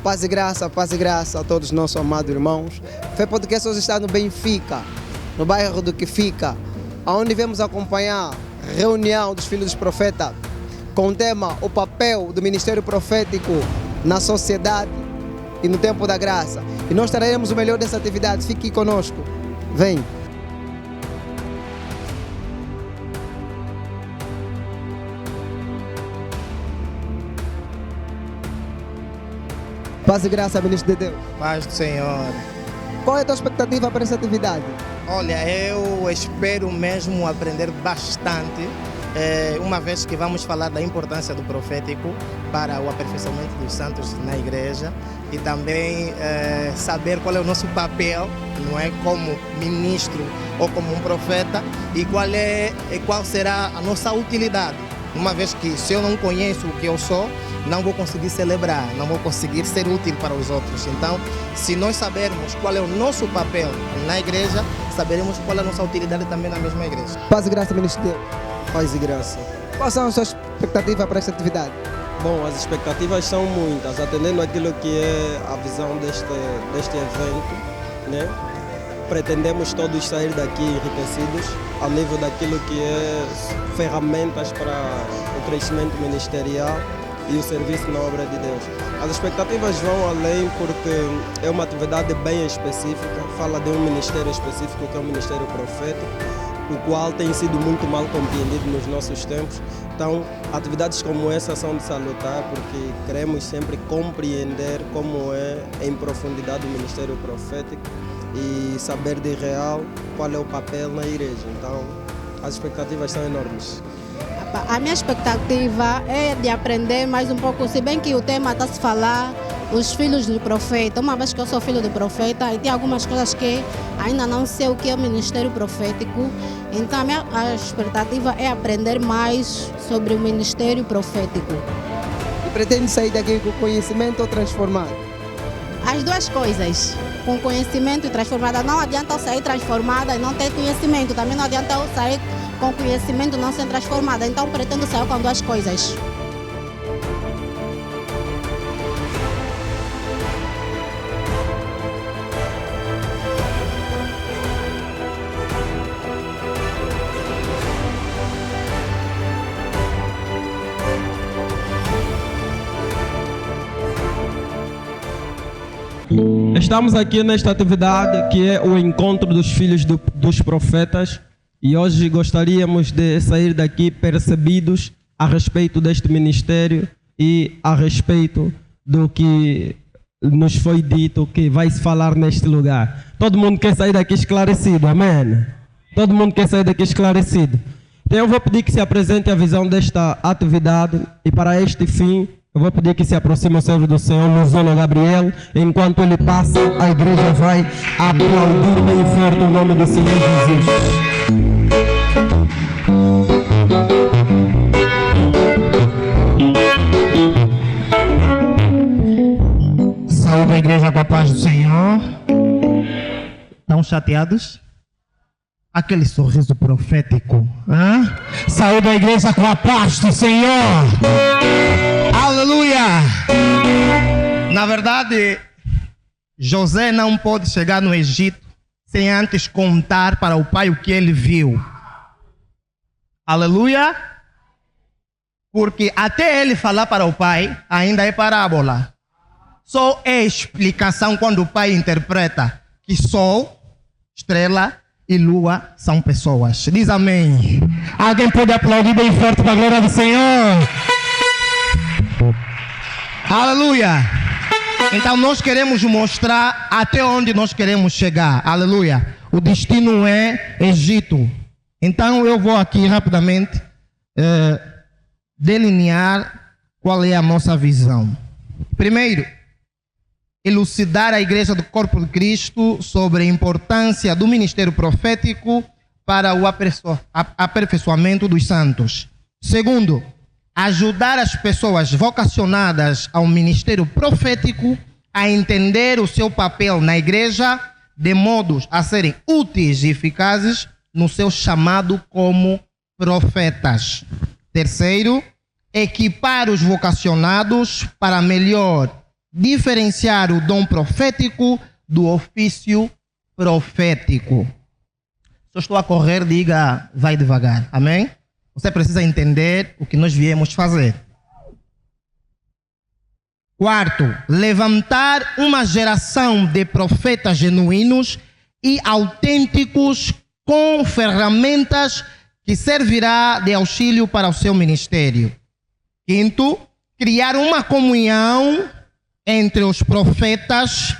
Paz e graça a todos os nossos amados irmãos. Fé Podcast hoje está no Benfica, no bairro do que fica, onde vamos acompanhar a reunião dos filhos dos profetas com o tema o papel do ministério profético na sociedade e no tempo da graça. E nós traremos o melhor dessa atividade. Fique conosco. Vem. Paz e graça, ministro de Deus. Paz do Senhor. Qual é a tua expectativa para essa atividade? Olha, eu espero mesmo aprender bastante, uma vez que vamos falar da importância do profético para o aperfeiçoamento dos santos na igreja e também saber qual é o nosso papel, não é, como ministro ou como um profeta e qual será a nossa utilidade. Uma vez que se eu não conheço o que eu sou, não vou conseguir celebrar, não vou conseguir ser útil para os outros. Então, se nós sabermos qual é o nosso papel na igreja, saberemos qual é a nossa utilidade também na mesma igreja. Paz e graça, ministro de Deus. Paz e graça. Quais são as suas expectativas para esta atividade? Bom, as expectativas são muitas, atendendo aquilo que é a visão deste evento, né? Pretendemos todos sair daqui enriquecidos ao nível daquilo que é ferramentas para o crescimento ministerial e o serviço na obra de Deus. As expectativas vão além porque é uma atividade bem específica, fala de um ministério específico que é o ministério profético, o qual tem sido muito mal compreendido nos nossos tempos. Então, atividades como essa são de salutar porque queremos sempre compreender como é em profundidade o ministério profético e saber de real qual é o papel na igreja. Então, as expectativas são enormes. A minha expectativa é de aprender mais um pouco, se bem que o tema está a se falar os filhos do profeta, uma vez que eu sou filho do profeta e tem algumas coisas que ainda não sei o que é o ministério profético, então a expectativa é aprender mais sobre o ministério profético. E pretende sair daqui com conhecimento ou transformado? As duas coisas, com conhecimento e transformada. Não adianta eu sair transformada e não ter conhecimento, também não adianta eu sair com conhecimento não ser transformada, então pretendo sair com duas coisas. Estamos aqui nesta atividade que é o encontro dos filhos dos profetas. E hoje gostaríamos de sair daqui percebidos a respeito deste ministério e a respeito do que nos foi dito que vai se falar neste lugar. Todo mundo quer sair daqui esclarecido, amém? Todo mundo quer sair daqui esclarecido. Então eu vou pedir que se apresente a visão desta atividade e para este fim eu vou pedir que se aproxime o servo do Senhor, Luzono Gabriel. Enquanto ele passa, a igreja vai aplaudir bem forte o nome do Senhor Jesus. Saúde a igreja com a paz do Senhor. Estão chateados? Aquele sorriso profético. Saúde a igreja com a paz do Senhor. Aleluia! Na verdade, José não pôde chegar no Egito sem antes contar para o pai o que ele viu. Aleluia! Porque até ele falar para o pai, ainda é parábola. Só é explicação quando o pai interpreta que sol, estrela e lua são pessoas. Diz amém. Alguém pode aplaudir bem forte para a glória do Senhor? Aleluia! Então nós queremos mostrar até onde nós queremos chegar. Aleluia! O destino é Egito. Então eu vou aqui rapidamente delinear qual é a nossa visão. Primeiro, elucidar a igreja do corpo de Cristo sobre a importância do ministério profético para o aperfeiçoamento dos santos. Segundo, ajudar as pessoas vocacionadas ao ministério profético a entender o seu papel na igreja de modo a serem úteis e eficazes no seu chamado como profetas. Terceiro, equipar os vocacionados para melhor diferenciar o dom profético do ofício profético. Se eu estou a correr, diga, vai devagar. Amém? Você precisa entender o que nós viemos fazer. Quarto, levantar uma geração de profetas genuínos e autênticos com ferramentas que servirá de auxílio para o seu ministério. Quinto, criar uma comunhão entre os profetas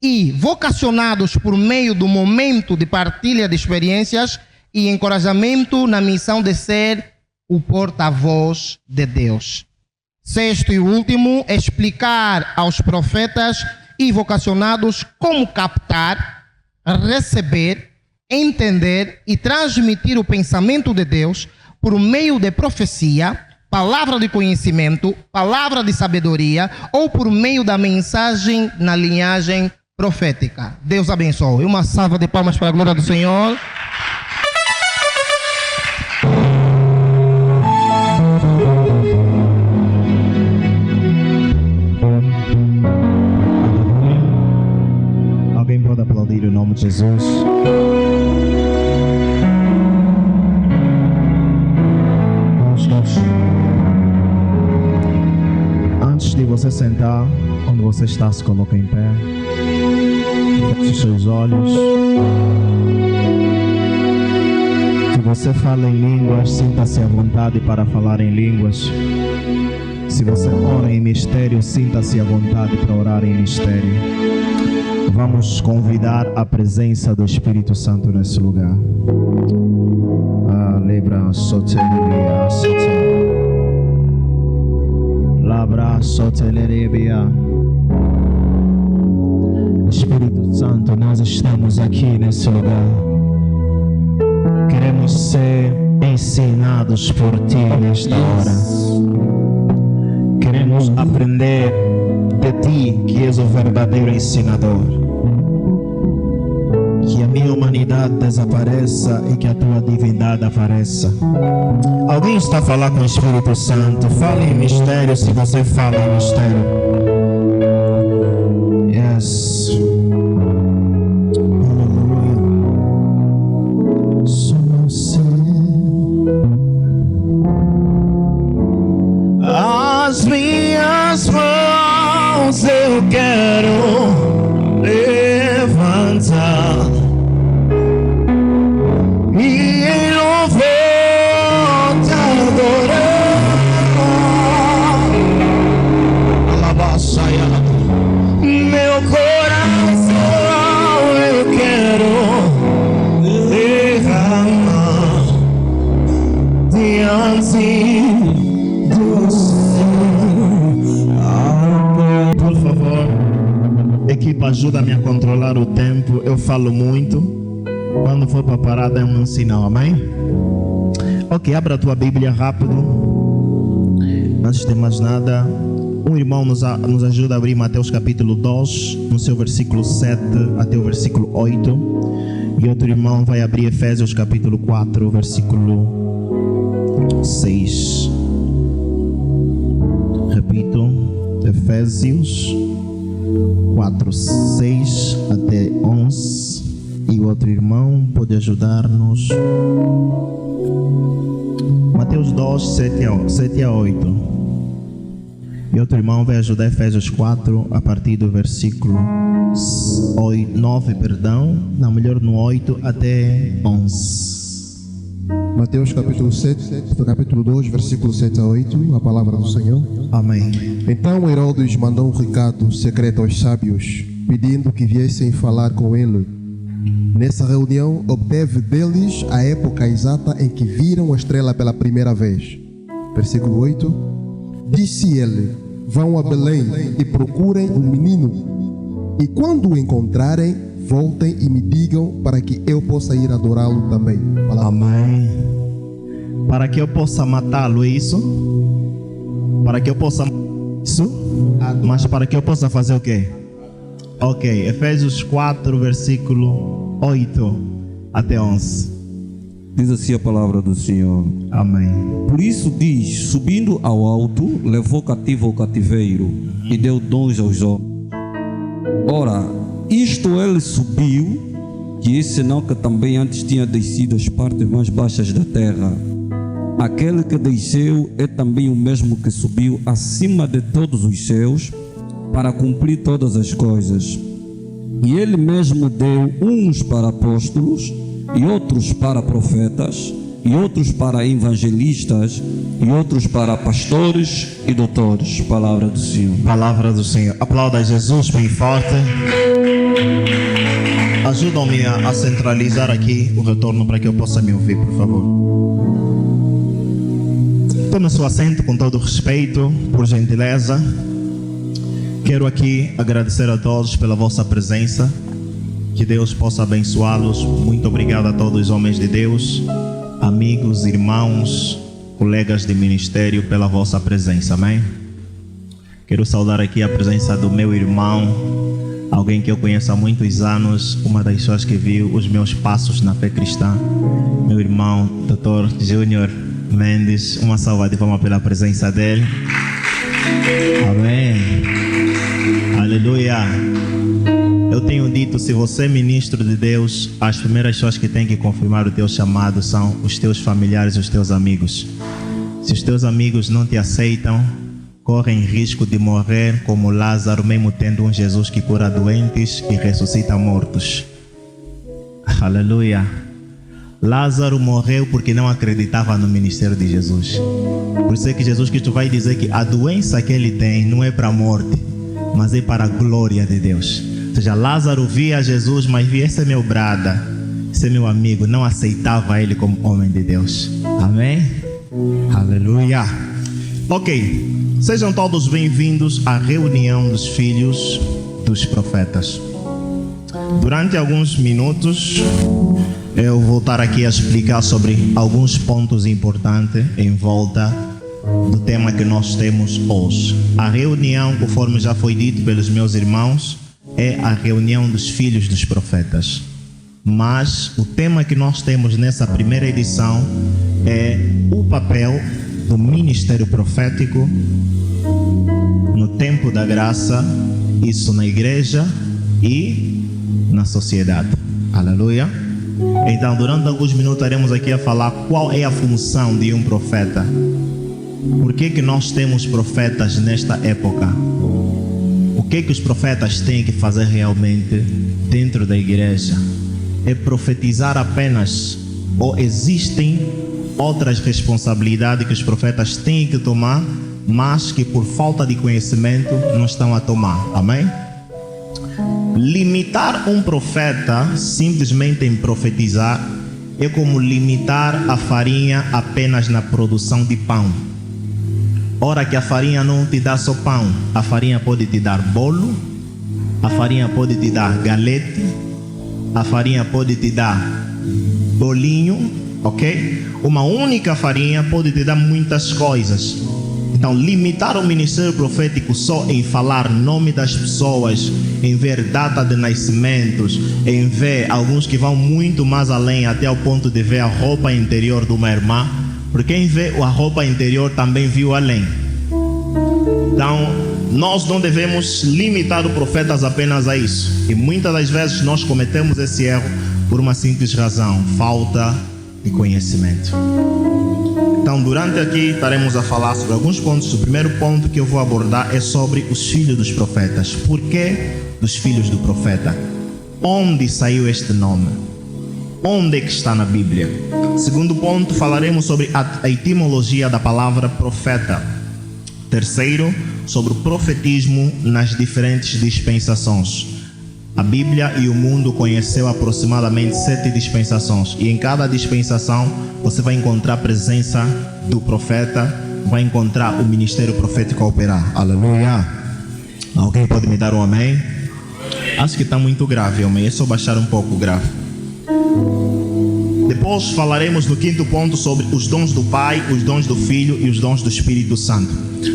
e vocacionados por meio do momento de partilha de experiências e encorajamento na missão de ser o porta-voz de Deus. Sexto e último, explicar aos profetas e vocacionados como captar, receber, entender e transmitir o pensamento de Deus por meio de profecia, palavra de conhecimento, palavra de sabedoria ou por meio da mensagem na linhagem profética. Deus abençoe. Uma salva de palmas para a glória do Senhor. Alguém pode aplaudir o nome de Jesus? Antes de você sentar, onde você está, se coloca em pé. Feche os seus olhos. Se você fala em línguas, sinta-se à vontade para falar em línguas. Se você ora em mistério, sinta-se à vontade para orar em mistério. Vamos convidar a presença do Espírito Santo nesse lugar. Lebra sotelia sote. Labra soteleribia. Espírito Santo, nós estamos aqui nesse lugar. Queremos ser ensinados por Ti nesta hora. Queremos aprender de Ti, que és o verdadeiro ensinador. Que a minha humanidade desapareça e que a Tua divindade apareça. Alguém está a falar com o Espírito Santo? Fale em mistério se você fala em mistério. Yes. As minhas mãos eu quero levantar e em louvor te adorar. Alabaçaia, meu coração eu quero derramar diante do Senhor. Por favor, equipa, ajuda-me a controlar o tempo. Eu falo muito. Quando for para parar, dá um sinal, amém? Ok, abra a tua Bíblia rápido. Antes de mais nada, um irmão nos ajuda a abrir Mateus capítulo 2, no seu versículo 7 até o versículo 8. E outro irmão vai abrir Efésios capítulo 4, versículo 6. Repito, Efésios 4, 6 até 11. E o outro irmão pode ajudar-nos. Mateus 2, 7 a 8. E outro irmão vai ajudar Efésios 4 a partir do versículo 9, no 8 até 11. Mateus capítulo 7, capítulo 2, versículo 7 a 8, a palavra do Senhor. Amém. Então Herodes mandou um recado secreto aos sábios, pedindo que viessem falar com ele. Nessa reunião, obteve deles a época exata em que viram a estrela pela primeira vez. Versículo 8. Disse ele: vão a Belém e procurem um menino, e quando o encontrarem, voltem e me digam para que eu possa ir adorá-lo também. Amém. Para que eu possa matá-lo, é isso? Para que eu possa isso? Mas para que eu possa fazer o quê? Ok, Efésios 4, versículo 8 até 11. Diz assim a palavra do Senhor. Amém. Por isso diz: subindo ao alto, levou cativo o cativeiro e deu dons aos homens. Ora, isto ele subiu, que esse não que também antes tinha descido as partes mais baixas da terra. Aquele que desceu é também o mesmo que subiu acima de todos os céus para cumprir todas as coisas. E ele mesmo deu uns para apóstolos, e outros para profetas, e outros para evangelistas, e outros para pastores e doutores. Palavra do Senhor. Palavra do Senhor. Aplauda Jesus bem forte. Ajudam-me a centralizar aqui o retorno para que eu possa me ouvir, por favor. Tome seu assento com todo respeito, por gentileza. Quero aqui agradecer a todos pela vossa presença. Que Deus possa abençoá-los. Muito obrigado a todos os homens de Deus, amigos, irmãos, colegas de ministério, pela vossa presença. Amém? Quero saudar aqui a presença do meu irmão, alguém que eu conheço há muitos anos, uma das pessoas que viu os meus passos na fé cristã, meu irmão, Dr. Júnior Mendes. Uma salva de palmas pela presença dele. Amém. Aleluia. Eu tenho dito, se você é ministro de Deus, as primeiras pessoas que têm que confirmar o teu chamado são os teus familiares e os teus amigos. Se os teus amigos não te aceitam, correm risco de morrer como Lázaro, mesmo tendo um Jesus que cura doentes e ressuscita mortos. Aleluia. Lázaro morreu porque não acreditava no ministério de Jesus. Por isso é que Jesus Cristo vai dizer que a doença que ele tem não é para a morte, mas é para a glória de Deus. Ou seja, Lázaro via Jesus, mas via: esse é meu brada, esse é meu amigo. Não aceitava ele como homem de Deus. Amém? Aleluia. Ok, sejam todos bem-vindos à reunião dos filhos dos profetas. Durante alguns minutos eu vou estar aqui a explicar sobre alguns pontos importantes em volta do tema que nós temos hoje. A reunião, conforme já foi dito pelos meus irmãos, é a reunião dos filhos dos profetas. Mas o tema que nós temos nessa primeira edição é o papel do ministério profético no tempo da graça, isso na igreja e na sociedade. Aleluia. Então, durante alguns minutos estaremos aqui a falar qual é a função de um profeta. Por que nós temos profetas nesta época? O que os profetas têm que fazer realmente dentro da igreja? É profetizar apenas? Ou existem outras responsabilidades que os profetas têm que tomar, mas que por falta de conhecimento não estão a tomar? Amém? Limitar um profeta simplesmente em profetizar é como limitar a farinha apenas na produção de pão. Ora que a farinha não te dá só pão, a farinha pode te dar bolo, a farinha pode te dar galete, a farinha pode te dar bolinho, ok? Uma única farinha pode te dar muitas coisas. Então, limitar o ministério profético só em falar nome das pessoas, em ver data de nascimentos, em ver alguns que vão muito mais além, até ao ponto de ver a roupa interior de uma irmã, porque quem vê a roupa interior também viu além. Então, nós não devemos limitar os profetas apenas a isso. E muitas das vezes nós cometemos esse erro por uma simples razão: falta de conhecimento. Então, durante aqui estaremos a falar sobre alguns pontos. O primeiro ponto que eu vou abordar é sobre os filhos dos profetas. Por que dos filhos do profeta? Onde saiu este nome? Onde é que está na Bíblia? Segundo ponto, falaremos sobre a etimologia da palavra profeta. Terceiro, sobre o profetismo nas diferentes dispensações. A Bíblia e o mundo conheceu aproximadamente 7 dispensações, e em cada dispensação você vai encontrar a presença do profeta, vai encontrar o ministério profético a operar. Aleluia. Alguém pode me dar um amém? Acho que está muito grave, amém. É só baixar um pouco o grave. Depois falaremos no quinto ponto sobre os dons do Pai, os dons do Filho e os dons do Espírito Santo.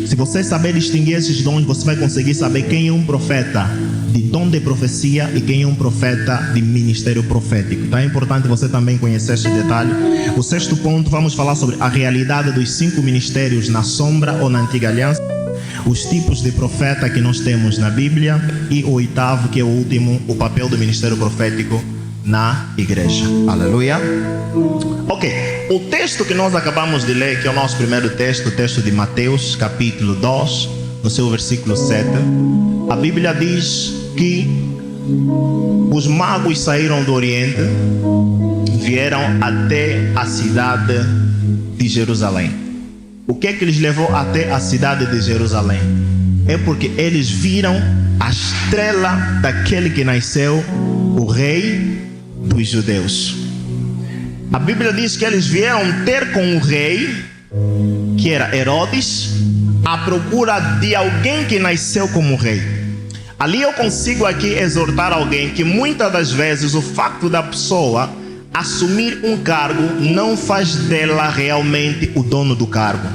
Se você saber distinguir esses dons, você vai conseguir saber quem é um profeta de dom de profecia e quem é um profeta de ministério profético. Então é importante você também conhecer esse detalhe. O sexto ponto, vamos falar sobre a realidade dos 5 ministérios na sombra ou na antiga aliança, os tipos de profeta que nós temos na Bíblia e o oitavo, que é o último, o papel do ministério profético na igreja. Aleluia. Ok, o texto que nós acabamos de ler, que é o nosso primeiro texto, o texto de Mateus, capítulo 2, no seu versículo 7, a Bíblia diz que os magos saíram do Oriente, vieram até a cidade de Jerusalém. O que é que lhes levou até a cidade de Jerusalém? É porque eles viram a estrela daquele que nasceu, o rei dos judeus. A Bíblia diz que eles vieram ter com o rei, que era Herodes, à procura de alguém que nasceu como rei. Ali eu consigo aqui exortar alguém que muitas das vezes o facto da pessoa assumir um cargo não faz dela realmente o dono do cargo.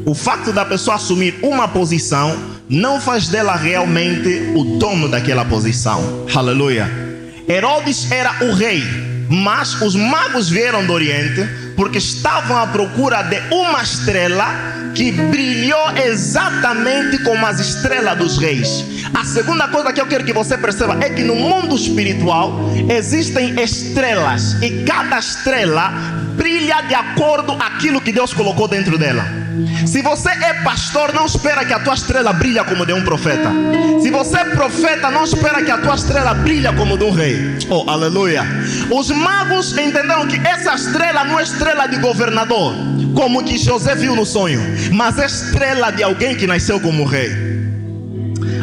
O facto da pessoa assumir uma posição não faz dela realmente o dono daquela posição. Aleluia. Herodes era o rei, mas os magos vieram do Oriente porque estavam à procura de uma estrela que brilhou exatamente como as estrelas dos reis. A segunda coisa que eu quero que você perceba é que no mundo espiritual existem estrelas e cada estrela brilha de acordo com aquilo que Deus colocou dentro dela. Se você é pastor, não espera que a tua estrela brilha como de um profeta. Se você é profeta, não espera que a tua estrela brilha como de um rei. Oh, aleluia. Os magos entenderam que essa estrela não é estrela de governador, como que José viu no sonho, mas é estrela de alguém que nasceu como rei.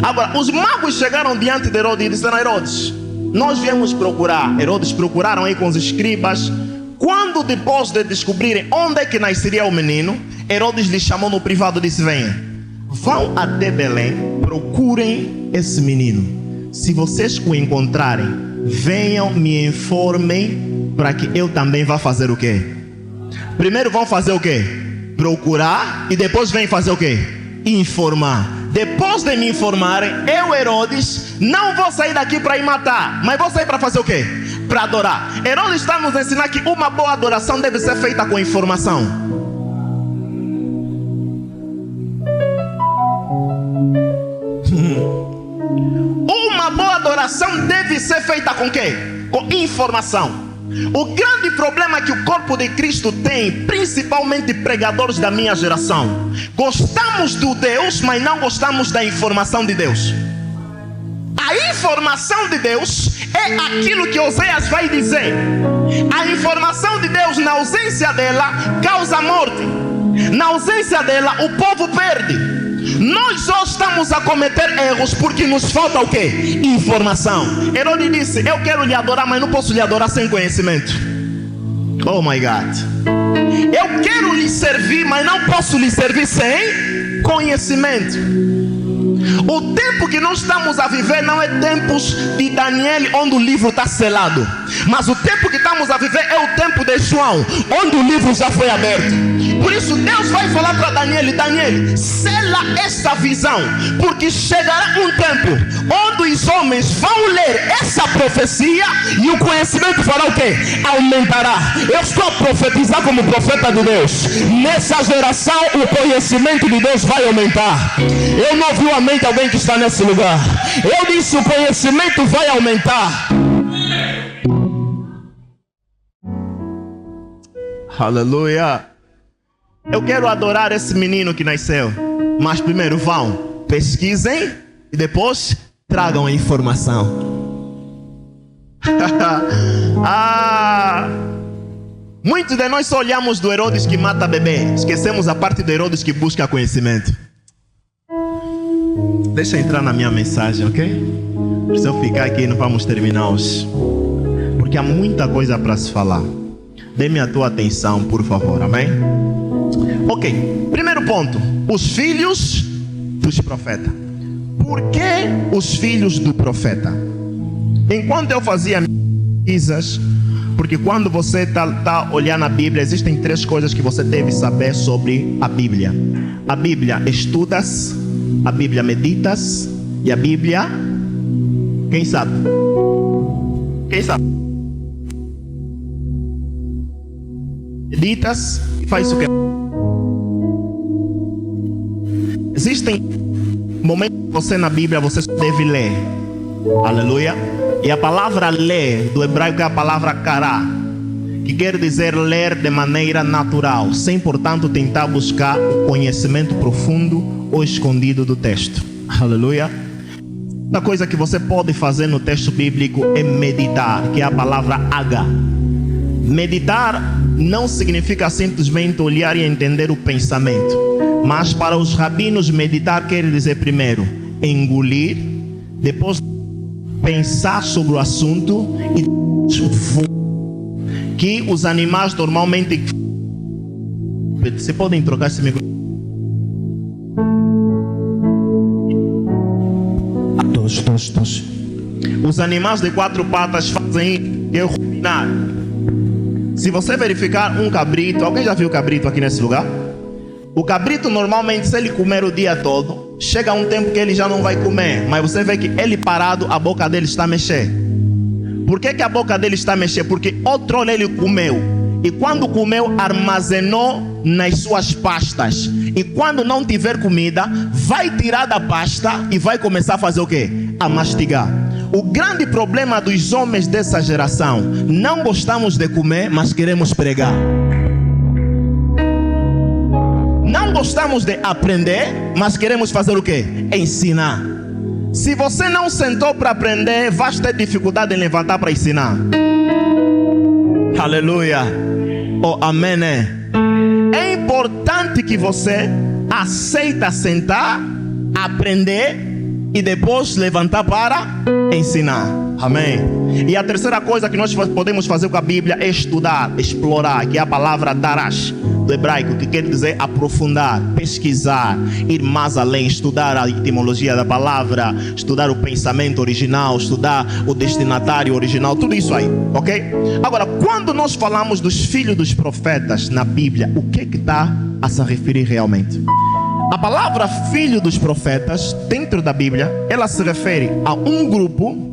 Agora, os magos chegaram diante de Herodes e disseram: Herodes, nós viemos procurar. Herodes procuraram aí com os escribas. Quando depois de descobrirem onde é que nasceria o menino, Herodes lhe chamou no privado e disse: venham, vão até Belém, procurem esse menino. Se vocês o encontrarem, venham, me informem, para que eu também vá fazer o quê? Primeiro vão fazer o quê? Procurar, e depois vem fazer o quê? Informar. Depois de me informarem, eu, Herodes, não vou sair daqui para ir matar, mas vou sair para fazer o quê? Para adorar. Herodes está nos ensinando que uma boa adoração deve ser feita com informação. Uma boa adoração deve ser feita com quê? Com informação. O grande problema que o corpo de Cristo tem, principalmente pregadores da minha geração, gostamos do Deus, mas não gostamos da informação de Deus. A informação de Deus é aquilo que Oséias vai dizer. A informação de Deus, na ausência dela, causa morte. Na ausência dela, o povo perde. Nós hoje estamos a cometer erros porque nos falta o quê? Informação. Herodes disse: eu quero lhe adorar, mas não posso lhe adorar sem conhecimento. Oh my God. Eu quero lhe servir, mas não posso lhe servir sem conhecimento. O tempo que nós estamos a viver não é tempos de Daniel, onde o livro está selado, mas o tempo que estamos a viver é o tempo de João, onde o livro já foi aberto. Por isso Deus vai falar para Daniel: Daniel, sela essa visão, porque chegará um tempo onde os homens vão ler essa profecia e o conhecimento fará o quê? Aumentará. Eu estou a profetizar como profeta de Deus. Nessa geração o conhecimento de Deus vai aumentar. Eu não ouvi o amém de alguém que está nesse lugar. Eu disse: o conhecimento vai aumentar. Aleluia. Eu quero adorar esse menino que nasceu, mas primeiro vão, pesquisem e depois tragam a informação. Muitos de nós só olhamos do Herodes que mata bebê, esquecemos a parte do Herodes que busca conhecimento. Deixa eu entrar na minha mensagem, ok? Se eu ficar aqui não vamos terminar hoje, porque há muita coisa para se falar. Dê-me a tua atenção, por favor, amém? Ok, primeiro ponto: os filhos dos profetas. Por que os filhos do profeta? Enquanto eu fazia pesquisas, Porque quando você está olhando a Bíblia, existem 3 coisas que você deve saber sobre a Bíblia. A Bíblia estudas, a Bíblia meditas e a Bíblia... Quem sabe? Quem sabe? Meditas e faz o que? Existem momentos que você na Bíblia você deve ler. Aleluia. E a palavra ler do hebraico é a palavra kará, que quer dizer ler de maneira natural, sem portanto tentar buscar o conhecimento profundo ou escondido do texto. Aleluia. A coisa que você pode fazer no texto bíblico é meditar, que é a palavra aga. Meditar não significa simplesmente olhar e entender o pensamento, mas para os rabinos meditar quer dizer primeiro engolir, depois pensar sobre o assunto e que os animais normalmente... Você podem trocar esse microfone? Todos. Os animais de 4 patas fazem eu ruminar. Se você verificar um cabrito, alguém já viu cabrito aqui nesse lugar? O cabrito normalmente, se ele comer o dia todo, chega um tempo que ele já não vai comer, mas você vê que ele parado, a boca dele está a mexer. Por que a boca dele está a mexer? Porque outrora ele comeu, e quando comeu armazenou nas suas pastas, e quando não tiver comida vai tirar da pasta e vai começar a fazer o quê? A mastigar. O grande problema dos homens dessa geração: não gostamos de comer, mas queremos pregar. Não gostamos de aprender, mas queremos fazer o quê? Ensinar. Se você não sentou para aprender, vai ter dificuldade em levantar para ensinar. Aleluia. Oh, amém, né? É importante que você aceita sentar, aprender e depois levantar para ensinar. Amém. E a terceira coisa que nós podemos fazer com a Bíblia é estudar, explorar, que é a palavra darash do hebraico, que quer dizer aprofundar, pesquisar, ir mais além, estudar a etimologia da palavra, estudar o pensamento original, estudar o destinatário original, tudo isso aí, ok? Agora, quando nós falamos dos filhos dos profetas na Bíblia, o que está a se referir realmente? A palavra filho dos profetas, dentro da Bíblia, ela se refere a um grupo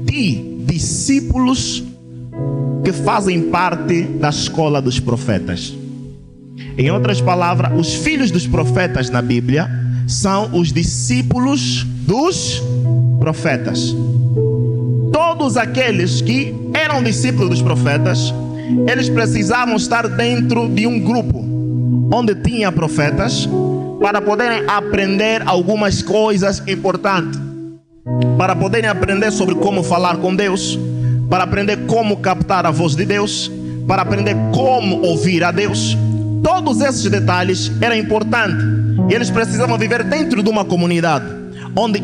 de discípulos que fazem parte da escola dos profetas. Em outras palavras, os filhos dos profetas na Bíblia são os discípulos dos profetas. Todos aqueles que eram discípulos dos profetas, eles precisavam estar dentro de um grupo onde tinha profetas, para poderem aprender algumas coisas importantes, para poderem aprender sobre como falar com Deus, para aprender como captar a voz de Deus, para aprender como ouvir a Deus. Todos esses detalhes eram importantes, e eles precisavam viver dentro de uma comunidade onde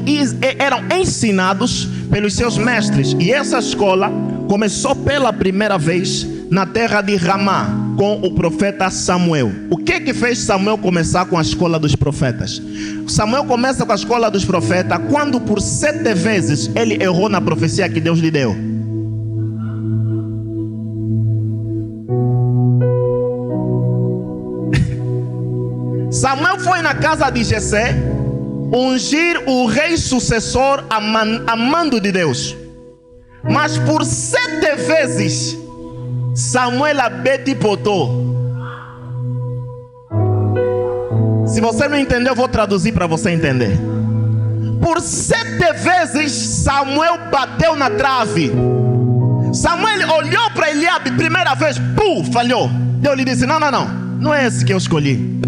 eram ensinados pelos seus mestres. E essa escola começou pela primeira vez na terra de Ramá, com o profeta Samuel. O que fez Samuel começar com a escola dos profetas? Samuel começa com a escola dos profetas quando por 7 vezes ele errou na profecia que Deus lhe deu. Samuel foi na casa de Jessé ungir o rei sucessor a mando de Deus, mas por 7 vezes Samuel abetipotou. Se você não entendeu, eu vou traduzir para você entender. Por 7 vezes Samuel bateu na trave. Samuel olhou para Eliabe, primeira vez, falhou. Deus lhe disse: não é esse que eu escolhi.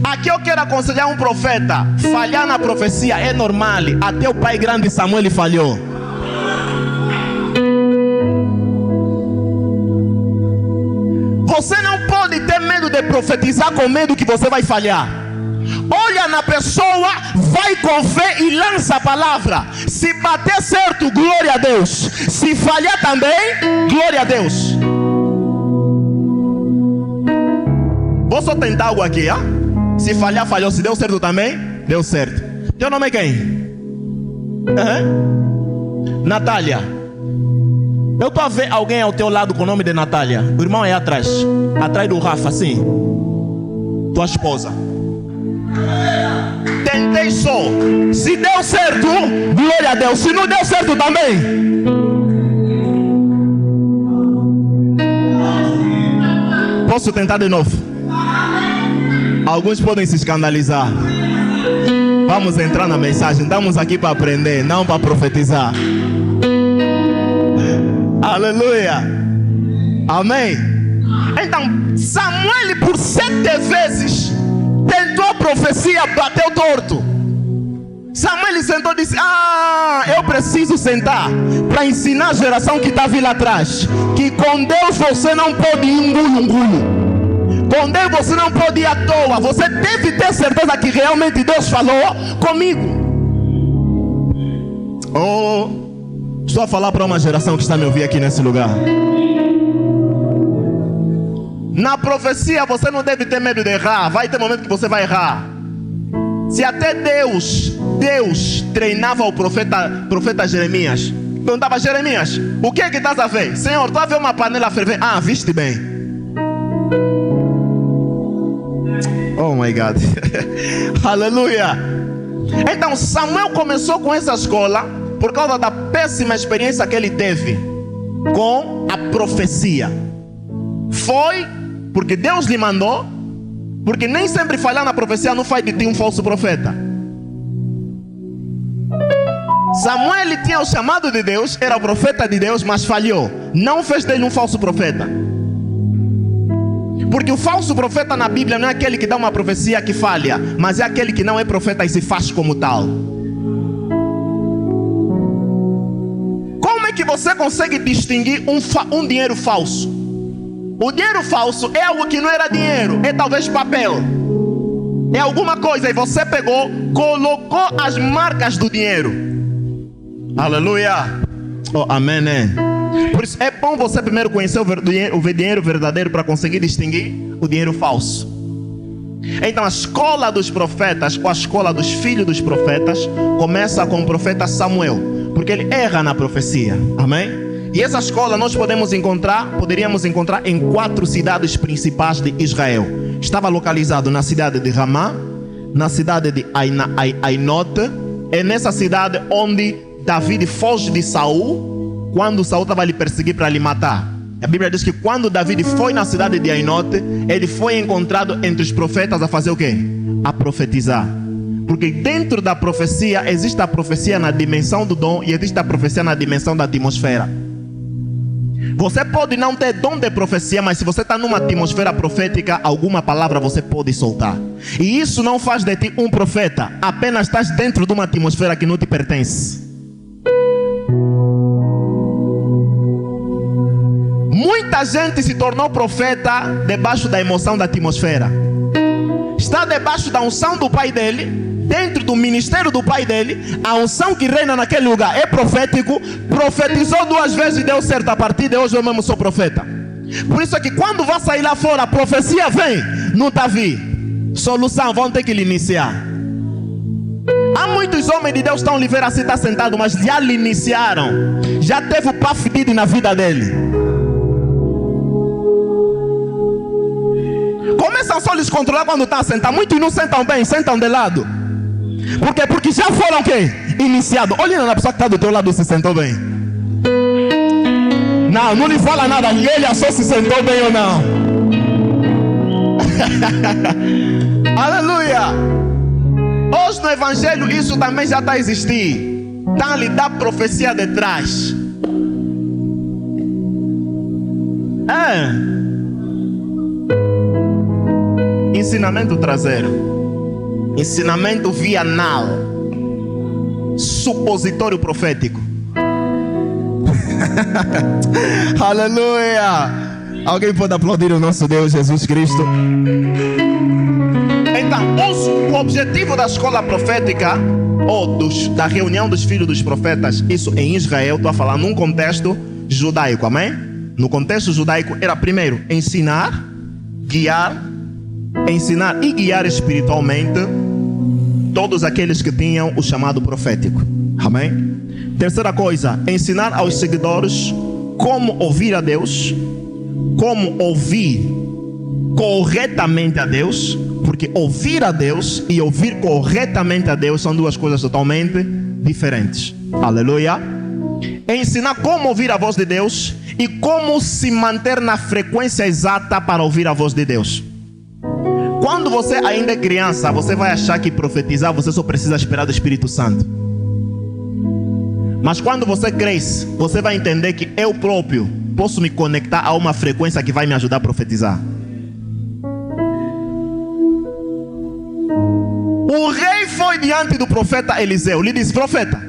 Aqui eu quero aconselhar um profeta: falhar na profecia é normal. Até o pai grande Samuel falhou. Você não pode ter medo de profetizar com medo que você vai falhar. Olha na pessoa, vai com fé e lança a palavra. Se bater certo, glória a Deus. Se falhar também, glória a Deus. Vou só tentar algo aqui, Se falhar, falhou. Se deu certo também, deu certo. Teu nome é quem? Natália. Eu estou a ver alguém ao teu lado com o nome de Natália. O irmão é atrás. Atrás do Rafa, sim. Tua esposa. Tentei só. Se deu certo, glória a Deus. Se não deu certo também. Posso tentar de novo? Alguns podem se escandalizar. Vamos entrar na mensagem. Estamos aqui para aprender, não para profetizar. Aleluia. Amém. Então, Samuel por 7 vezes tentou a profecia, bateu torto. Samuel sentou e disse: eu preciso sentar para ensinar a geração que está vindo lá atrás que com Deus você não pode ir engulo. Com Deus você não pode ir à toa. Você deve ter certeza que realmente Deus falou comigo. Estou a falar para uma geração que está me ouvindo aqui nesse lugar. Na profecia você não deve ter medo de errar. Vai ter momento que você vai errar. Se até Deus treinava o profeta Jeremias. Perguntava: Jeremias, o que é que estás a ver? Senhor, estou a ver uma panela ferver. Viste bem. Oh my God. Aleluia. Então Samuel começou com essa escola por causa da péssima experiência que ele teve com a profecia. Foi porque Deus lhe mandou. Porque nem sempre falhar na profecia não faz de ti um falso profeta. Samuel tinha o chamado de Deus, era o profeta de Deus, mas falhou. Não fez dele um falso profeta. Porque o falso profeta na Bíblia não é aquele que dá uma profecia que falha, mas é aquele que não é profeta e se faz como tal. Como é que você consegue distinguir um dinheiro falso? O dinheiro falso é algo que não era dinheiro, é talvez papel. É alguma coisa e você pegou, colocou as marcas do dinheiro. Aleluia. Amém, né? Por isso é bom você primeiro conhecer o dinheiro verdadeiro para conseguir distinguir o dinheiro falso. Então a escola dos profetas, ou a escola dos filhos dos profetas, começa com o profeta Samuel, porque ele erra na profecia. Amém? E essa escola nós poderíamos encontrar em 4 cidades principais de Israel. Estava localizado na cidade de Ramá, na cidade de Ainote. É nessa cidade onde Davi foge de Saul, quando Saul estava a lhe perseguir para lhe matar. A Bíblia diz que quando Davi foi na cidade de Ainote, ele foi encontrado entre os profetas a fazer o quê? A profetizar. Porque dentro da profecia existe a profecia na dimensão do dom e existe a profecia na dimensão da atmosfera. Você pode não ter dom de profecia, mas se você está numa atmosfera profética, alguma palavra você pode soltar. E isso não faz de ti um profeta, apenas estás dentro de uma atmosfera que não te pertence. Muita gente se tornou profeta debaixo da emoção da atmosfera. Está debaixo da unção do pai dele, dentro do ministério do pai dele, a unção que reina naquele lugar é profético. Profetizou 2 vezes e deu certo. A partir de hoje eu mesmo sou profeta. Por isso é que quando vai sair lá fora, a profecia vem, não está vindo. Solução, vão ter que lhe iniciar. Há muitos homens de Deus que estão lhe ver assim, está sentado, mas já lhe iniciaram. Já teve o pá fedido na vida dele. Começam só a lhes controlar quando está sentado. Muitos não sentam bem, sentam de lado. Por quê? Porque já foram o quê? Iniciados. Olha na pessoa que está do teu lado se sentou bem. Não lhe fala nada. Ele só se sentou bem ou não. Aleluia. Hoje no Evangelho isso também já está a existir. Está a lhe dar profecia de trás. Ensinamento traseiro, ensinamento vianal, supositório profético. Aleluia! Alguém pode aplaudir o nosso Deus Jesus Cristo? Então, o objetivo da escola profética ou da reunião dos filhos dos profetas, isso em Israel, estou a falar num contexto judaico, amém? No contexto judaico era primeiro ensinar e guiar espiritualmente todos aqueles que tinham o chamado profético. Amém? Terceira coisa, ensinar aos seguidores como ouvir a Deus, como ouvir corretamente a Deus, porque ouvir a Deus e ouvir corretamente a Deus são duas coisas totalmente diferentes. Aleluia. Ensinar como ouvir a voz de Deus e como se manter na frequência exata para ouvir a voz de Deus. Quando você ainda é criança, você vai achar que profetizar você só precisa esperar do Espírito Santo. Mas quando você cresce, você vai entender que eu próprio posso me conectar a uma frequência que vai me ajudar a profetizar. O rei foi diante do profeta Eliseu. Lhe disse: profeta,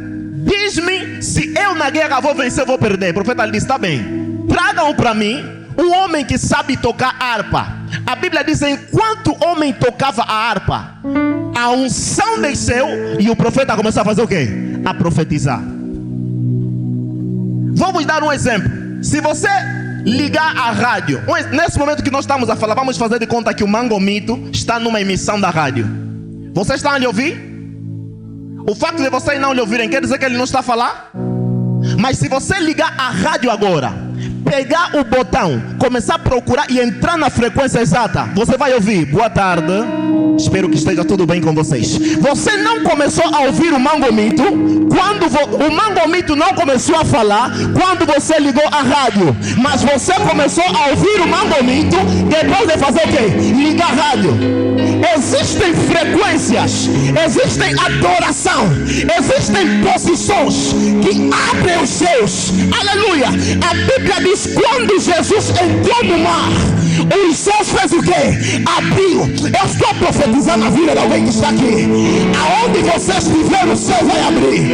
diz-me se eu na guerra vou vencer ou vou perder. O profeta lhe disse: está bem, tragam para mim um homem que sabe tocar harpa. A Bíblia diz: enquanto o homem tocava a harpa, a unção desceu e o profeta começou a fazer o quê? A profetizar. Vamos dar um exemplo. Se você ligar a rádio, nesse momento que nós estamos a falar, vamos fazer de conta que o Mangomito está numa emissão da rádio. Vocês estão a lhe ouvir? O facto de vocês não lhe ouvirem quer dizer que ele não está a falar? Mas se você ligar a rádio agora, pegar o botão, começar a procurar e entrar na frequência exata, você vai ouvir: boa tarde, espero que esteja tudo bem com vocês. Você não começou a ouvir o Mangomito quando o Mangomito não começou a falar quando você ligou a rádio, mas você começou a ouvir o Mangomito depois de fazer o quê? Ligar a rádio. Existem frequências, existem adoração, existem posições que abrem os céus. Aleluia. A Bíblia diz: quando Jesus entrou no mar, os céus fez o quê? Abriu. Eu estou profetizando a vida de alguém que está aqui. Aonde você estiver, o céu vai abrir.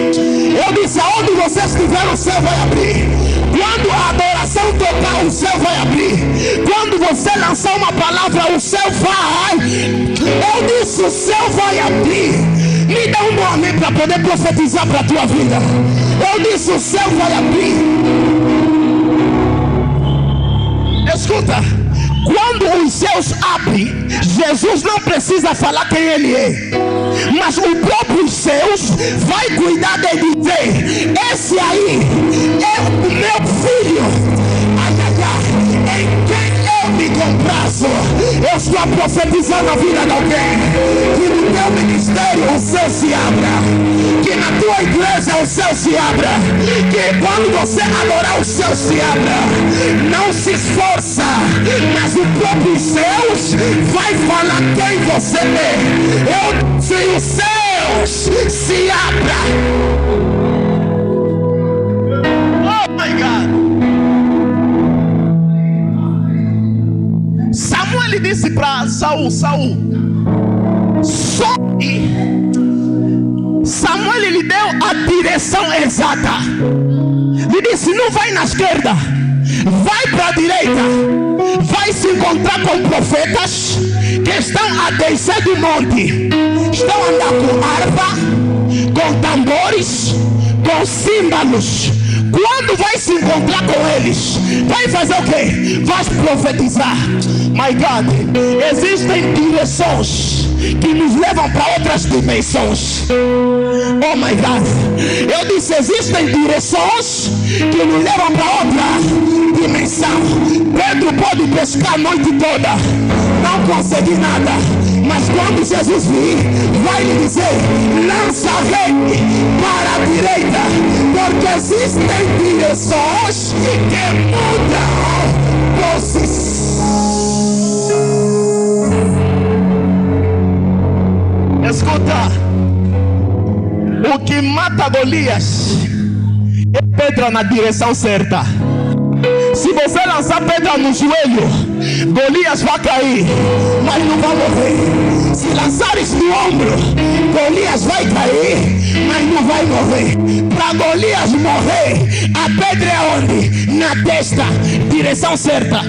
Eu disse: aonde você estiver, o céu vai abrir. Quando a adoração tocar, o céu vai abrir. Quando você lançar uma palavra, o céu vai. Eu disse: o céu vai abrir. Me dá um bom amém para poder profetizar para a tua vida. Eu disse: o céu vai abrir. Escuta, quando os céus abrem, Jesus não precisa falar quem ele é, mas o próprio céus vai cuidar de dizer: esse aí é o meu filho, em quem eu me comprazo. Eu estou profetizando a vida de alguém, que no teu ministério o céu se abra, que na tua igreja o céu se abra, que quando você adorar o céu se abra. Não se esforça, mas o próprio Deus vai falar quem você é. Eu disse: os céus se abra. Oh my God. Samuel disse para Saul: sobe. Samuel lhe deu a direção exata. Lhe disse: não vai na esquerda, vai para a direita. Vai se encontrar com profetas que estão a descer do monte. Estão a andar com harpa, com tambores, com símbolos. Quando vai se encontrar com eles, vai fazer o quê? Vai profetizar. My God, existem direções que nos levam para outras dimensões. Oh my God, eu disse: existem direções que nos levam para outra dimensão. Pedro pode pescar a noite toda, não conseguir nada, mas quando Jesus vir, vai lhe dizer: lança a rede para a direita, porque existem direções que mudam posição. Escuta, o que mata Golias é pedra na direção certa. Se você lançar pedra no joelho, Golias vai cair, mas não vai morrer. Se lançares no ombro, Golias vai cair, mas não vai morrer. Para Golias morrer, a pedra é onde? Na testa, direção certa.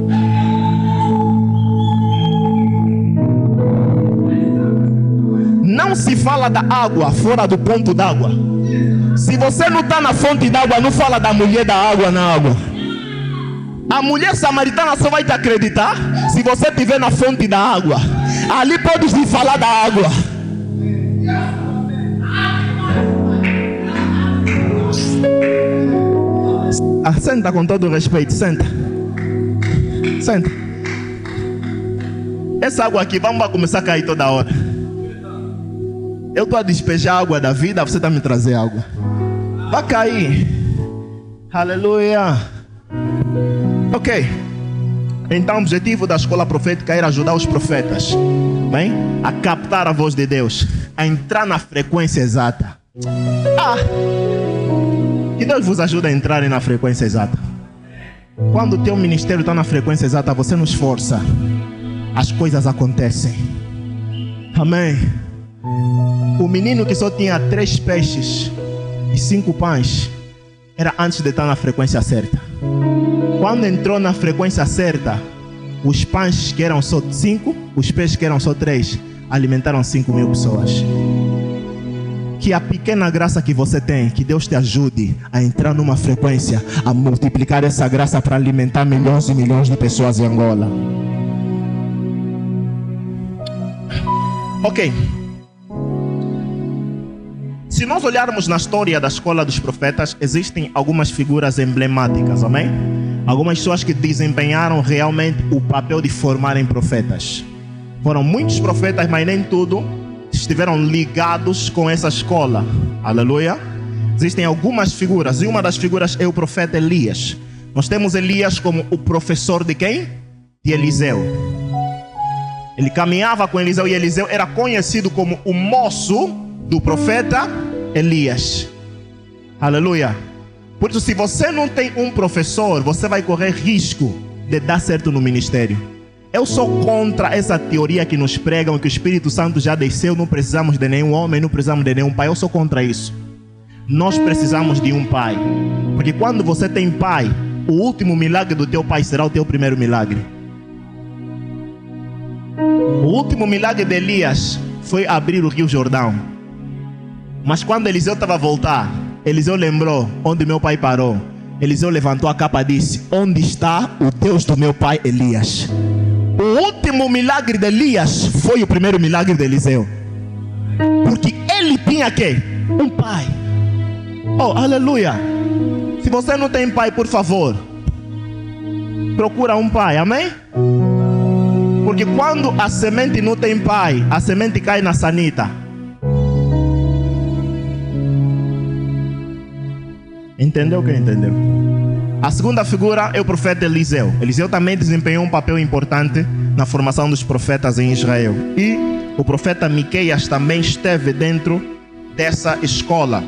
Não se fala da água fora do ponto d'água. Se você não está na fonte d'água, não fala da mulher da água na água. A mulher samaritana só vai te acreditar se você estiver na fonte da água. Ali podes lhe falar da água. Senta com todo o respeito, senta. Senta. Essa água aqui, vamos começar a cair toda hora. Eu estou a despejar água da vida, você está me trazer água. Vai cair. Aleluia. Ok. Então o objetivo da escola profética era ajudar os profetas, bem, a captar a voz de Deus, a entrar na frequência exata. Que Deus vos ajude a entrarem na frequência exata. Quando o teu ministério está na frequência exata, você não esforça, as coisas acontecem. Amém. O menino que só tinha 3 peixes e 5 pães era antes de estar na frequência certa. Quando entrou na frequência certa, os pães que eram só 5, os peixes que eram só 3, alimentaram 5.000 pessoas. Que a pequena graça que você tem, que Deus te ajude a entrar numa frequência, a multiplicar essa graça para alimentar milhões e milhões de pessoas em Angola. Ok. Se nós olharmos na história da escola dos profetas, existem algumas figuras emblemáticas, amém? Algumas pessoas que desempenharam realmente o papel de formarem profetas. Foram muitos profetas, mas nem tudo estiveram ligados com essa escola. Aleluia. Existem algumas figuras, e uma das figuras é o profeta Elias. Nós temos Elias como o professor de quem? De Eliseu. Ele caminhava com Eliseu, e Eliseu era conhecido como o moço do profeta Elias. Aleluia. Por isso, se você não tem um professor, você vai correr risco de dar certo no ministério. Eu sou contra essa teoria que nos pregam que o Espírito Santo já desceu, não precisamos de nenhum homem, não precisamos de nenhum pai. Eu sou contra isso. Nós precisamos de um pai. Porque quando você tem pai, o último milagre do teu pai será o teu primeiro milagre. O último milagre de Elias foi abrir o rio Jordão. Mas quando Eliseu estava a voltar, Eliseu lembrou onde meu pai parou. Eliseu levantou a capa e disse: onde está o Deus do meu pai Elias? O último milagre de Elias foi o primeiro milagre de Eliseu. Porque ele tinha quê? Um pai. Oh, aleluia. Se você não tem pai, por favor, procura um pai, amém? Porque quando a semente não tem pai, a semente cai na sanita. Entendeu o que entendeu? A segunda figura é o profeta Eliseu. Eliseu também desempenhou um papel importante na formação dos profetas em Israel. E o profeta Miqueias também esteve dentro dessa escola.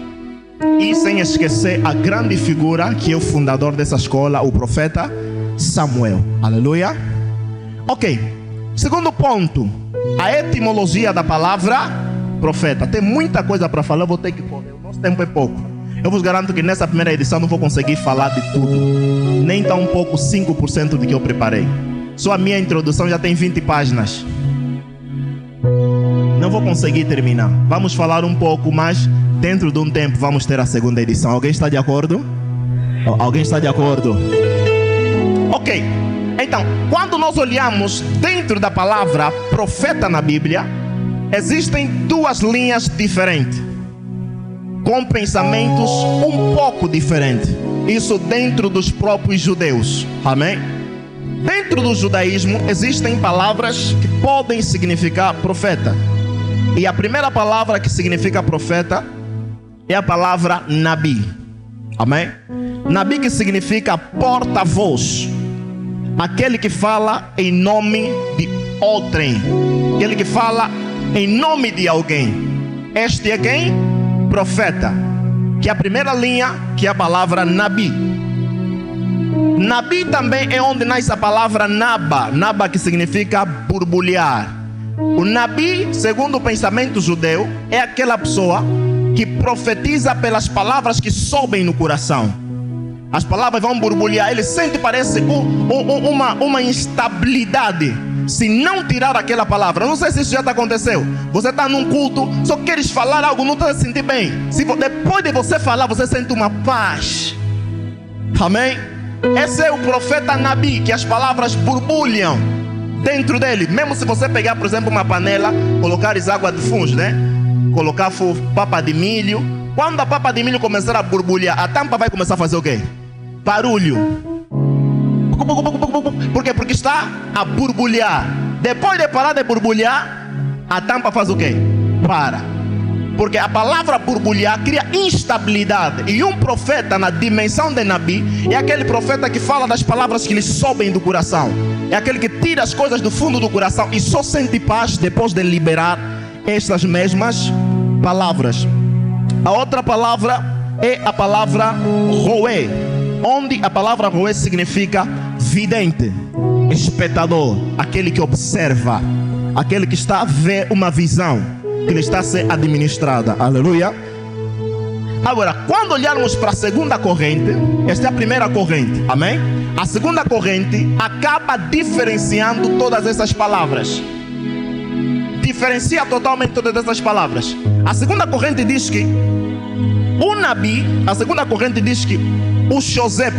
E sem esquecer a grande figura que é o fundador dessa escola, o profeta Samuel. Aleluia. Ok. Segundo ponto, a etimologia da palavra profeta. Tem muita coisa para falar, eu vou ter que correr. O nosso tempo é pouco. Eu vos garanto que nessa primeira edição não vou conseguir falar de tudo. Nem tão pouco 5% do que eu preparei. Só a minha introdução já tem 20 páginas. Não vou conseguir terminar. Vamos falar um pouco, mas dentro de um tempo vamos ter a segunda edição. Alguém está de acordo? Alguém está de acordo? Ok. Então, quando nós olhamos dentro da palavra profeta na Bíblia, existem 2 linhas diferentes, com pensamentos um pouco diferentes. Isso dentro dos próprios judeus. Amém? Dentro do judaísmo existem palavras que podem significar profeta. E a primeira palavra que significa profeta é a palavra Nabi. Amém? Nabi, que significa porta-voz. Aquele que fala em nome de outrem. Aquele que fala em nome de alguém. Este é quem? Profeta. Que é a primeira linha, que é a palavra Nabi. Nabi também é onde nasce a palavra Naba. Naba, que significa borbulhar. O Nabi, segundo o pensamento judeu, é aquela pessoa que profetiza pelas palavras que sobem no coração. As palavras vão borbulhar. Ele sente, parece, uma instabilidade se não tirar aquela palavra. Não sei se isso já te aconteceu. Você está num culto, só queres falar algo, não está se sentir bem. Depois de você falar, você sente uma paz. Amém? Esse é o profeta Nabi, que as palavras borbulham dentro dele. Mesmo se você pegar, por exemplo, uma panela, colocares água de fungo, né? Colocar papa de milho. Quando a papa de milho começar a borbulhar, a tampa vai começar a fazer o quê? barulho. Por quê? Porque está a borbulhar. Depois de parar de borbulhar, a tampa faz o quê? Para. Porque a palavra borbulhar cria instabilidade. E um profeta na dimensão de Nabi é aquele profeta que fala das palavras que lhe sobem do coração. É aquele que tira as coisas do fundo do coração e só sente paz depois de liberar estas mesmas palavras. A outra palavra é a palavra roé, onde a palavra roé significa vidente, espectador, aquele que observa, aquele que está a ver uma visão que lhe está a ser administrada. Aleluia. Agora, quando olharmos para a segunda corrente, esta é a primeira corrente, amém? A segunda corrente acaba diferenciando todas essas palavras. Diferencia totalmente todas essas palavras. A segunda corrente diz que o Nabi, a segunda corrente diz que o José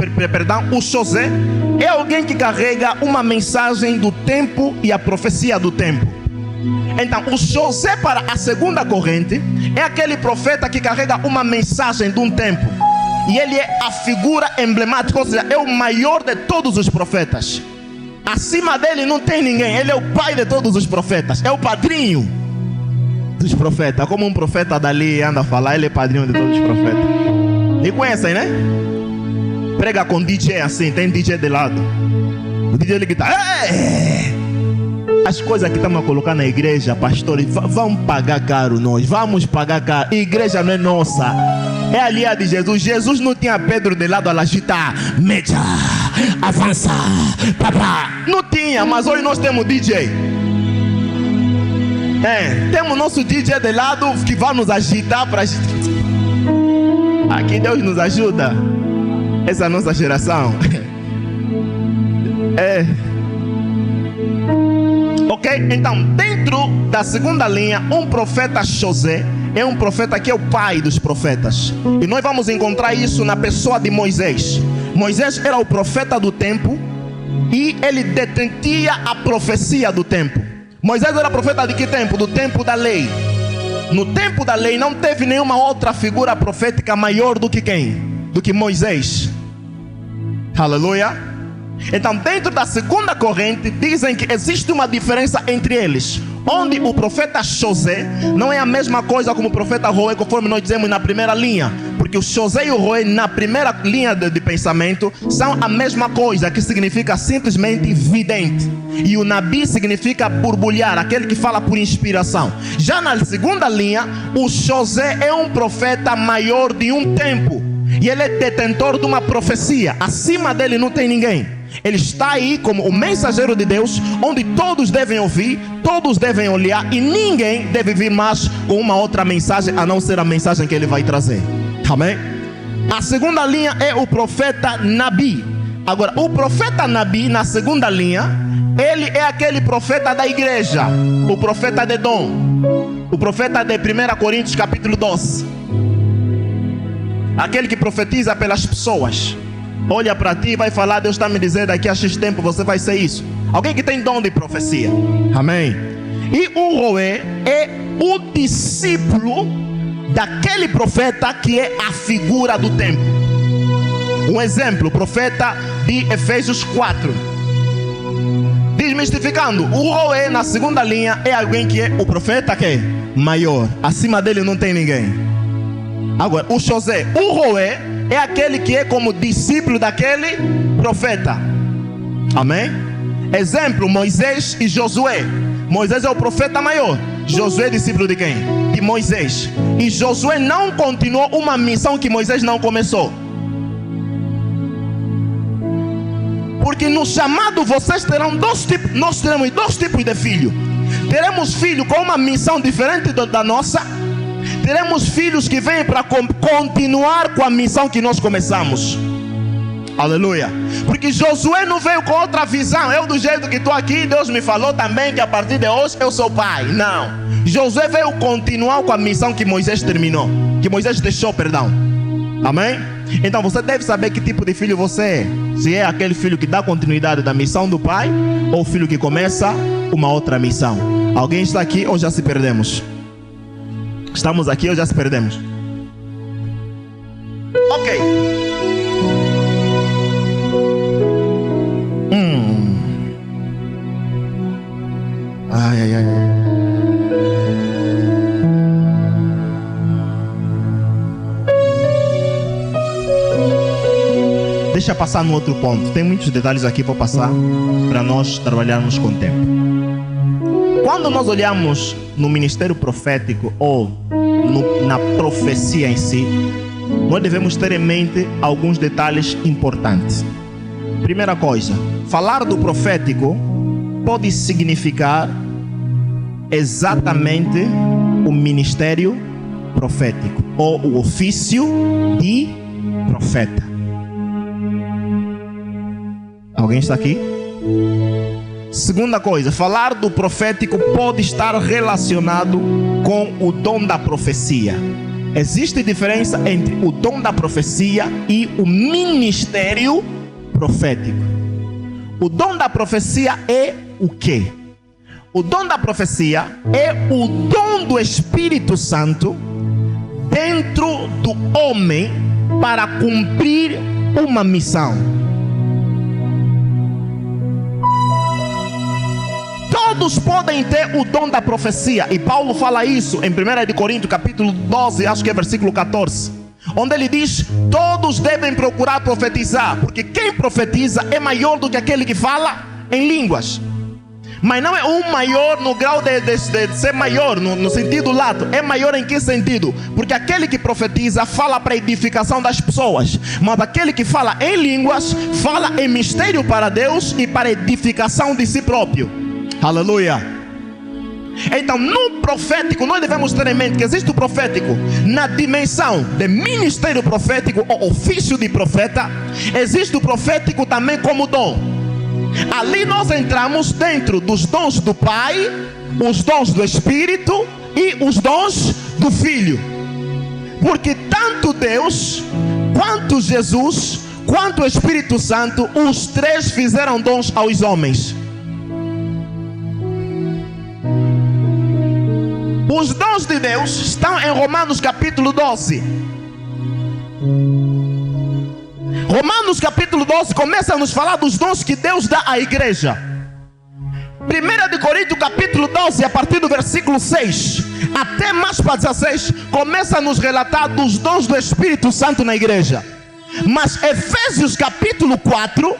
é alguém que carrega uma mensagem do tempo e a profecia do tempo. Então, o José, para a segunda corrente, é aquele profeta que carrega uma mensagem de um tempo. E ele é a figura emblemática, ou seja, é o maior de todos os profetas. Acima dele não tem ninguém. Ele é o pai de todos os profetas. É o padrinho dos profetas. Como um profeta dali anda a falar, ele é padrinho de todos os profetas. E conhecem, né? Prega com DJ assim, tem DJ de lado. O DJ ele grita: "Ei! As coisas que estamos a colocar na igreja, pastores, vamos pagar caro nós. Vamos pagar caro. A igreja não é nossa. É ali a de Jesus. Jesus não tinha Pedro de lado a agitar. Meja, avança, papá. Não tinha, mas hoje nós temos DJ. Temos nosso DJ de lado que vai nos agitar para... Aqui Deus nos ajuda. Essa é a nossa geração. Ok? Então, dentro da segunda linha, um profeta José é um profeta que é o pai dos profetas. E nós vamos encontrar isso na pessoa de Moisés. Moisés era o profeta do tempo e ele detentia a profecia do tempo. Moisés era profeta de que tempo? Do tempo da lei. No tempo da lei não teve nenhuma outra figura profética maior do que quem? Do que Moisés. Aleluia. Então, dentro da segunda corrente, dizem que existe uma diferença entre eles, onde o profeta José não é a mesma coisa como o profeta Roé, conforme nós dizemos na primeira linha, porque o José e o Roé, na primeira linha de pensamento, são a mesma coisa, que significa simplesmente vidente, e o Nabi significa borbulhar, aquele que fala por inspiração. Já na segunda linha, o José é um profeta maior de um tempo, e ele é detentor de uma profecia. Acima dele não tem ninguém. Ele está aí como o mensageiro de Deus, onde todos devem ouvir, todos devem olhar, e ninguém deve vir mais com uma outra mensagem a não ser a mensagem que ele vai trazer. Amém? A segunda linha é o profeta Nabi. Agora, o profeta Nabi, na segunda linha, ele é aquele profeta da igreja, o profeta de Dom, o profeta de 1 Coríntios capítulo 12, aquele que profetiza pelas pessoas. Olha para ti e vai falar: Deus está me dizendo daqui a X tempo você vai ser isso. Alguém que tem dom de profecia. Amém. E o Roé é o discípulo daquele profeta que é a figura do tempo. Um exemplo, o profeta de Efésios 4. Desmistificando, o Roé na segunda linha é alguém que é o profeta que é maior. Acima dele não tem ninguém. Agora, o José, o Roé é aquele que é como discípulo daquele profeta. Amém? Exemplo, Moisés e Josué. Moisés é o profeta maior. Josué é discípulo de quem? De Moisés. E Josué não continuou uma missão que Moisés não começou. Porque no chamado vocês terão nós teremos dois tipos de filho. Teremos filho com uma missão diferente da nossa. Teremos filhos que vêm para continuar com a missão que nós começamos. Aleluia. Porque Josué não veio com outra visão. Eu do jeito que estou aqui, Deus me falou também que a partir de hoje eu sou pai. Não. Josué veio continuar com a missão que Moisés terminou. Que Moisés deixou, perdão. Amém? Então você deve saber que tipo de filho você é. Se é aquele filho que dá continuidade da missão do pai, ou o filho que começa uma outra missão. Alguém está aqui ou já se perdemos? Estamos aqui ou já se perdemos? Ok. Deixa passar no outro ponto. Tem muitos detalhes aqui para passar para nós trabalharmos com o tempo. Quando nós olhamos no ministério profético ou na profecia em si, nós devemos ter em mente alguns detalhes importantes. Primeira coisa, falar do profético pode significar exatamente o ministério profético ou o ofício de profeta. Alguém está aqui? Segunda coisa, falar do profético pode estar relacionado com o dom da profecia. Existe diferença entre o dom da profecia e o ministério profético. O dom da profecia é o quê? O dom da profecia é o dom do Espírito Santo dentro do homem para cumprir uma missão. Todos podem ter o dom da profecia, e Paulo fala isso em 1 Coríntios capítulo 12, acho que é versículo 14, onde ele diz: todos devem procurar profetizar, porque quem profetiza é maior do que aquele que fala em línguas. Mas não é um maior no grau de ser maior no sentido lato. É maior em que sentido? Porque aquele que profetiza fala para edificação das pessoas, mas aquele que fala em línguas fala em mistério para Deus e para edificação de si próprio. Aleluia. Então no profético nós devemos ter em mente que existe o profético na dimensão de ministério profético ou ofício de profeta. Existe o profético também como dom. Ali nós entramos dentro dos dons do Pai, os dons do Espírito e os dons do Filho. Porque tanto Deus, quanto Jesus, quanto o Espírito Santo, os três fizeram dons aos homens. Os dons de Deus estão em Romanos capítulo 12. Romanos capítulo 12 começa a nos falar dos dons que Deus dá à igreja. 1 Coríntios capítulo 12, a partir do versículo 6 até mais para 16, começa a nos relatar dos dons do Espírito Santo na igreja. Mas Efésios capítulo 4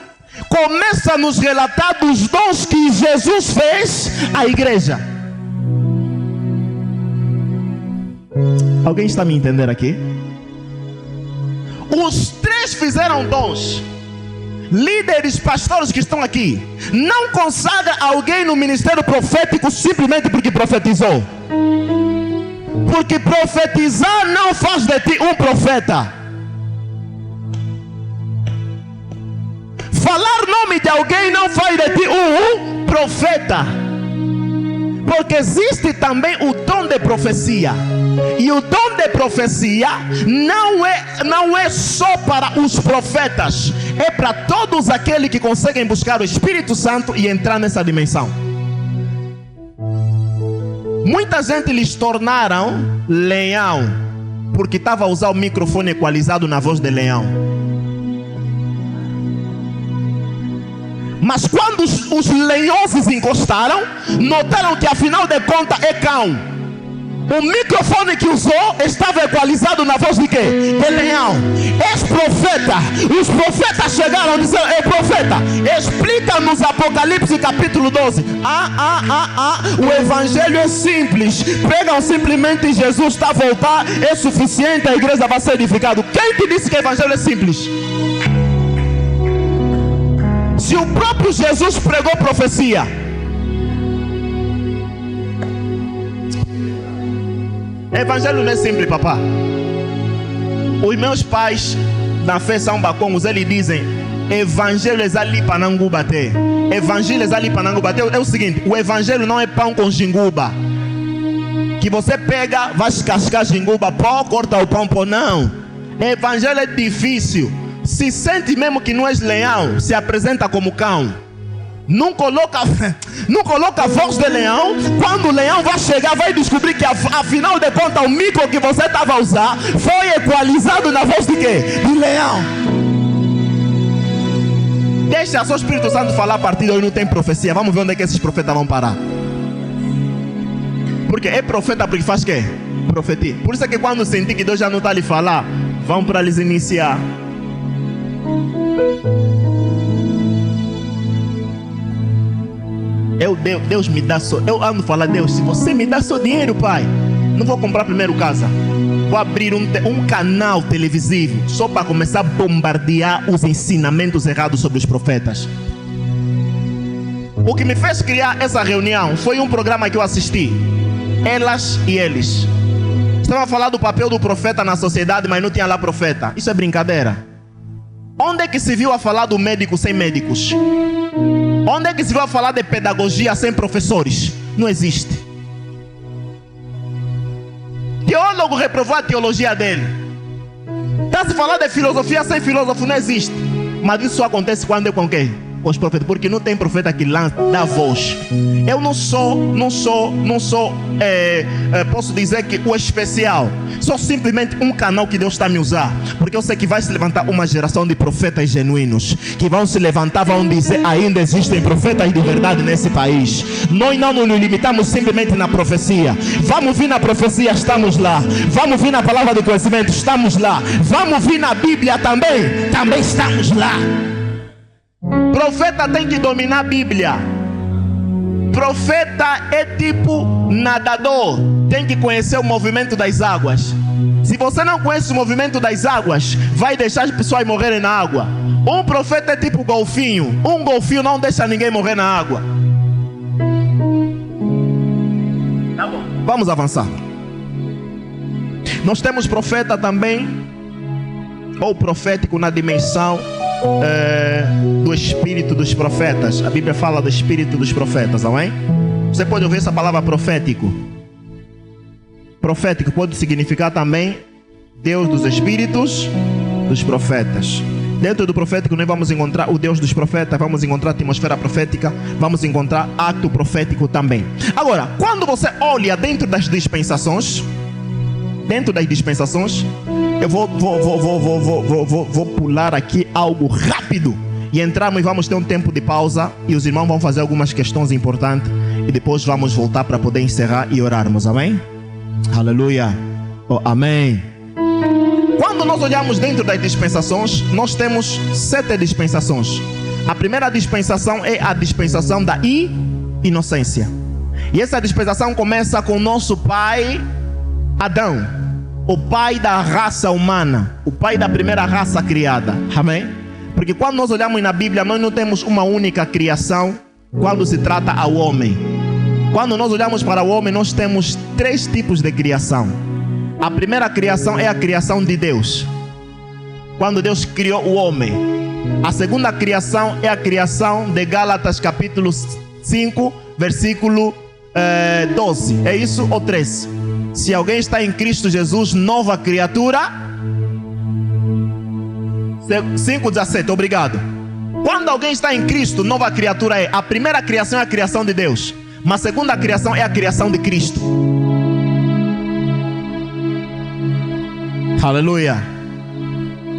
começa a nos relatar dos dons que Jesus fez à igreja. Alguém está me entendendo aqui? Os três fizeram dons. Líderes, pastores que estão aqui, não consagra alguém no ministério profético simplesmente porque profetizou. Porque profetizar não faz de ti um profeta. Falar nome de alguém não faz de ti um profeta. Porque existe também o dom de profecia. E o dom de profecia não é só para os profetas, é para todos aqueles que conseguem buscar o Espírito Santo e entrar nessa dimensão. Muita gente lhes tornaram leão porque estava a usar o microfone equalizado na voz de leão. Mas quando os leões encostaram, notaram que afinal de contas é cão. O microfone que usou estava equalizado na voz de quê? De leão. És profeta. Os profetas chegaram e disseram: é profeta, explica-nos Apocalipse capítulo 12. O evangelho é simples. Pregam simplesmente Jesus está a voltar, é suficiente, a igreja vai ser edificada. Quem te disse que o evangelho é simples? Se o próprio Jesus pregou profecia. Evangelho não é simples, papá. Os meus pais na fé São Bacongos, eles dizem: evangelho é ali para não bater. Evangelho é ali para não bater. É o seguinte: o evangelho não é pão com jinguba, que você pega, vai cascar jinguba, pô, corta o pão, pô. Não. Evangelho é difícil. Se sente mesmo que não és leão, se apresenta como cão. Não coloca a voz de leão. Quando o leão vai chegar, vai descobrir que afinal de contas o micro que você estava a usar foi equalizado na voz de quê? De leão. Deixa só o Espírito Santo falar a partir de hoje. Não tem profecia. Vamos ver onde é que esses profetas vão parar. Porque é profeta porque faz quê? Profetia. Por isso é que quando sentir que Deus já não está a lhe falar, vão para lhes iniciar. Deus me dá só. Eu ando falar, Deus, se você me dá só dinheiro, pai, não vou comprar primeiro casa. Vou abrir um canal televisivo só para começar a bombardear os ensinamentos errados sobre os profetas. O que me fez criar essa reunião foi um programa que eu assisti. Elas e eles. Estava a falar do papel do profeta na sociedade, mas não tinha lá profeta. Isso é brincadeira. Onde é que se viu a falar do médico sem médicos? Onde é que se viu a falar de pedagogia sem professores? Não existe. Teólogo reprovou a teologia dele. Está se falando de filosofia sem filósofo? Não existe. Mas isso só acontece quando é com quem? Com os profetas. Porque não tem profeta que lança, dá voz. Eu não sou, posso dizer que o especial. Sou simplesmente um canal que Deus está a me usar. Porque eu sei que vai se levantar uma geração de profetas genuínos. Que vão se levantar, vão dizer, ainda existem profetas de verdade nesse país. Nós não nos limitamos simplesmente na profecia. Vamos vir na profecia, estamos lá. Vamos vir na palavra de conhecimento, estamos lá. Vamos vir na Bíblia também estamos lá. Profeta tem que dominar a Bíblia. Profeta é tipo nadador, tem que conhecer o movimento das águas. Se você não conhece o movimento das águas, vai deixar as pessoas morrerem na água. Um profeta é tipo golfinho. Um golfinho não deixa ninguém morrer na água. Tá bom. Vamos avançar. Nós temos profeta também, ou profético na dimensão do espírito dos profetas. A Bíblia fala do espírito dos profetas, não é? Você pode ouvir essa palavra profético. Profético pode significar também Deus dos espíritos dos profetas. Dentro do profético nós vamos encontrar o Deus dos profetas, vamos encontrar a atmosfera profética, vamos encontrar acto profético também. Agora, quando você olha dentro das dispensações, eu vou pular aqui algo rápido e entrarmos e vamos ter um tempo de pausa e os irmãos vão fazer algumas questões importantes e depois vamos voltar para poder encerrar e orarmos, amém? Aleluia, oh, amém. Quando nós olhamos dentro das dispensações, nós temos 7 dispensações. A primeira dispensação é a dispensação da inocência. E essa dispensação começa com o nosso pai Adão, o pai da raça humana, o pai da primeira raça criada, amém? Porque quando nós olhamos na Bíblia, nós não temos uma única criação quando se trata ao homem. Quando nós olhamos para o homem, nós temos 3 tipos de criação. A primeira criação é a criação de Deus, quando Deus criou o homem. A segunda criação é a criação de Gálatas capítulo 5, versículo 12. É isso ou 13? Se alguém está em Cristo Jesus, nova criatura. 5:17, obrigado. Quando alguém está em Cristo, nova criatura é. A primeira criação é a criação de Deus, mas a segunda criação é a criação de Cristo. Aleluia.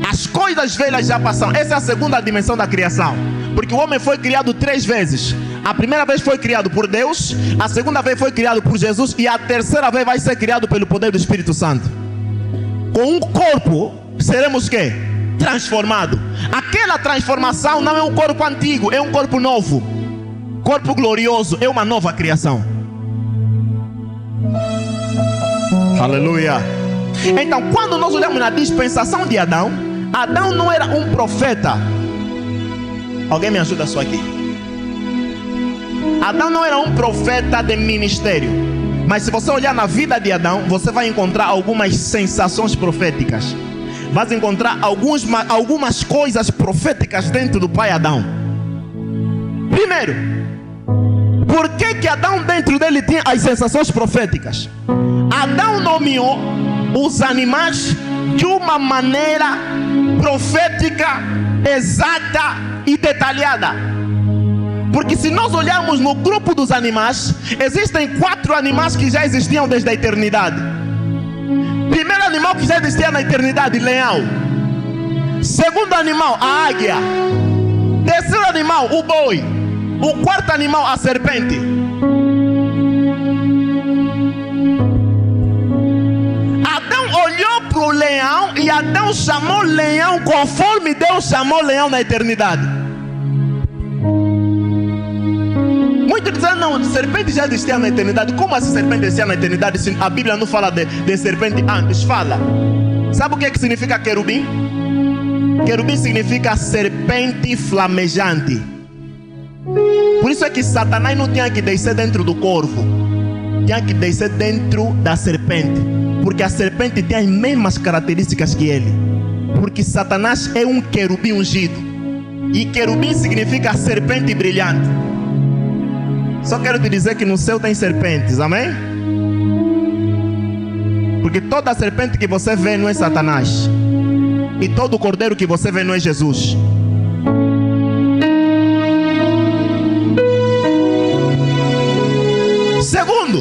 As coisas velhas já passaram. Essa é a segunda dimensão da criação. Porque o homem foi criado 3 vezes. A primeira vez foi criado por Deus, a segunda vez foi criado por Jesus e a terceira vez vai ser criado pelo poder do Espírito Santo. Com um corpo seremos quê? Transformado. Aquela transformação não é um corpo antigo, é um corpo novo. Corpo glorioso, é uma nova criação. Aleluia. Então, quando nós olhamos na dispensação de Adão, Adão não era um profeta. Alguém me ajuda só aqui. Adão não era um profeta de ministério. Mas se você olhar na vida de Adão, você vai encontrar algumas sensações proféticas. Vai encontrar algumas coisas proféticas dentro do pai Adão. Primeiro, por que Adão dentro dele tinha as sensações proféticas? Adão nomeou os animais de uma maneira profética, exata e detalhada. Porque se nós olharmos no grupo dos animais, existem 4 animais que já existiam desde a eternidade. Primeiro animal que já existia na eternidade, leão. Segundo animal, a águia. Terceiro animal, o boi. O quarto animal, a serpente. Adão chamou leão conforme Deus chamou leão na eternidade. Muitos dizem, não, serpente já existia na eternidade. Como assim serpente existia na eternidade se a Bíblia não fala de serpente antes? Fala. Sabe o que significa querubim? Querubim significa serpente flamejante. Por isso é que Satanás não tinha que descer dentro do corvo, tinha que descer dentro da serpente, porque a serpente tem as mesmas características que ele. Porque Satanás é um querubim ungido, e querubim significa serpente brilhante. Só quero te dizer que no céu tem serpentes, amém? Porque toda serpente que você vê não é Satanás, e todo cordeiro que você vê não é Jesus. Segundo,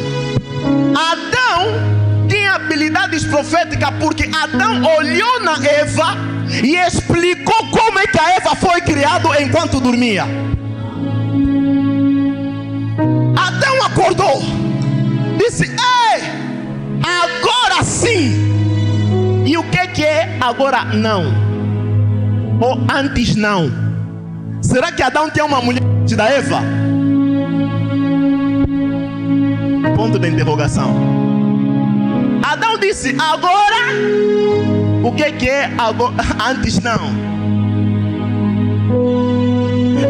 Adão tinha habilidades proféticas, porque Adão olhou na Eva e explicou como é que a Eva foi criada enquanto dormia. Adão acordou, disse: ei, agora sim. E o que é agora não? Ou antes não? Será que Adão tinha uma mulher antes da Eva? Ponto de interrogação. Adão disse: agora. O que é agora? Antes não.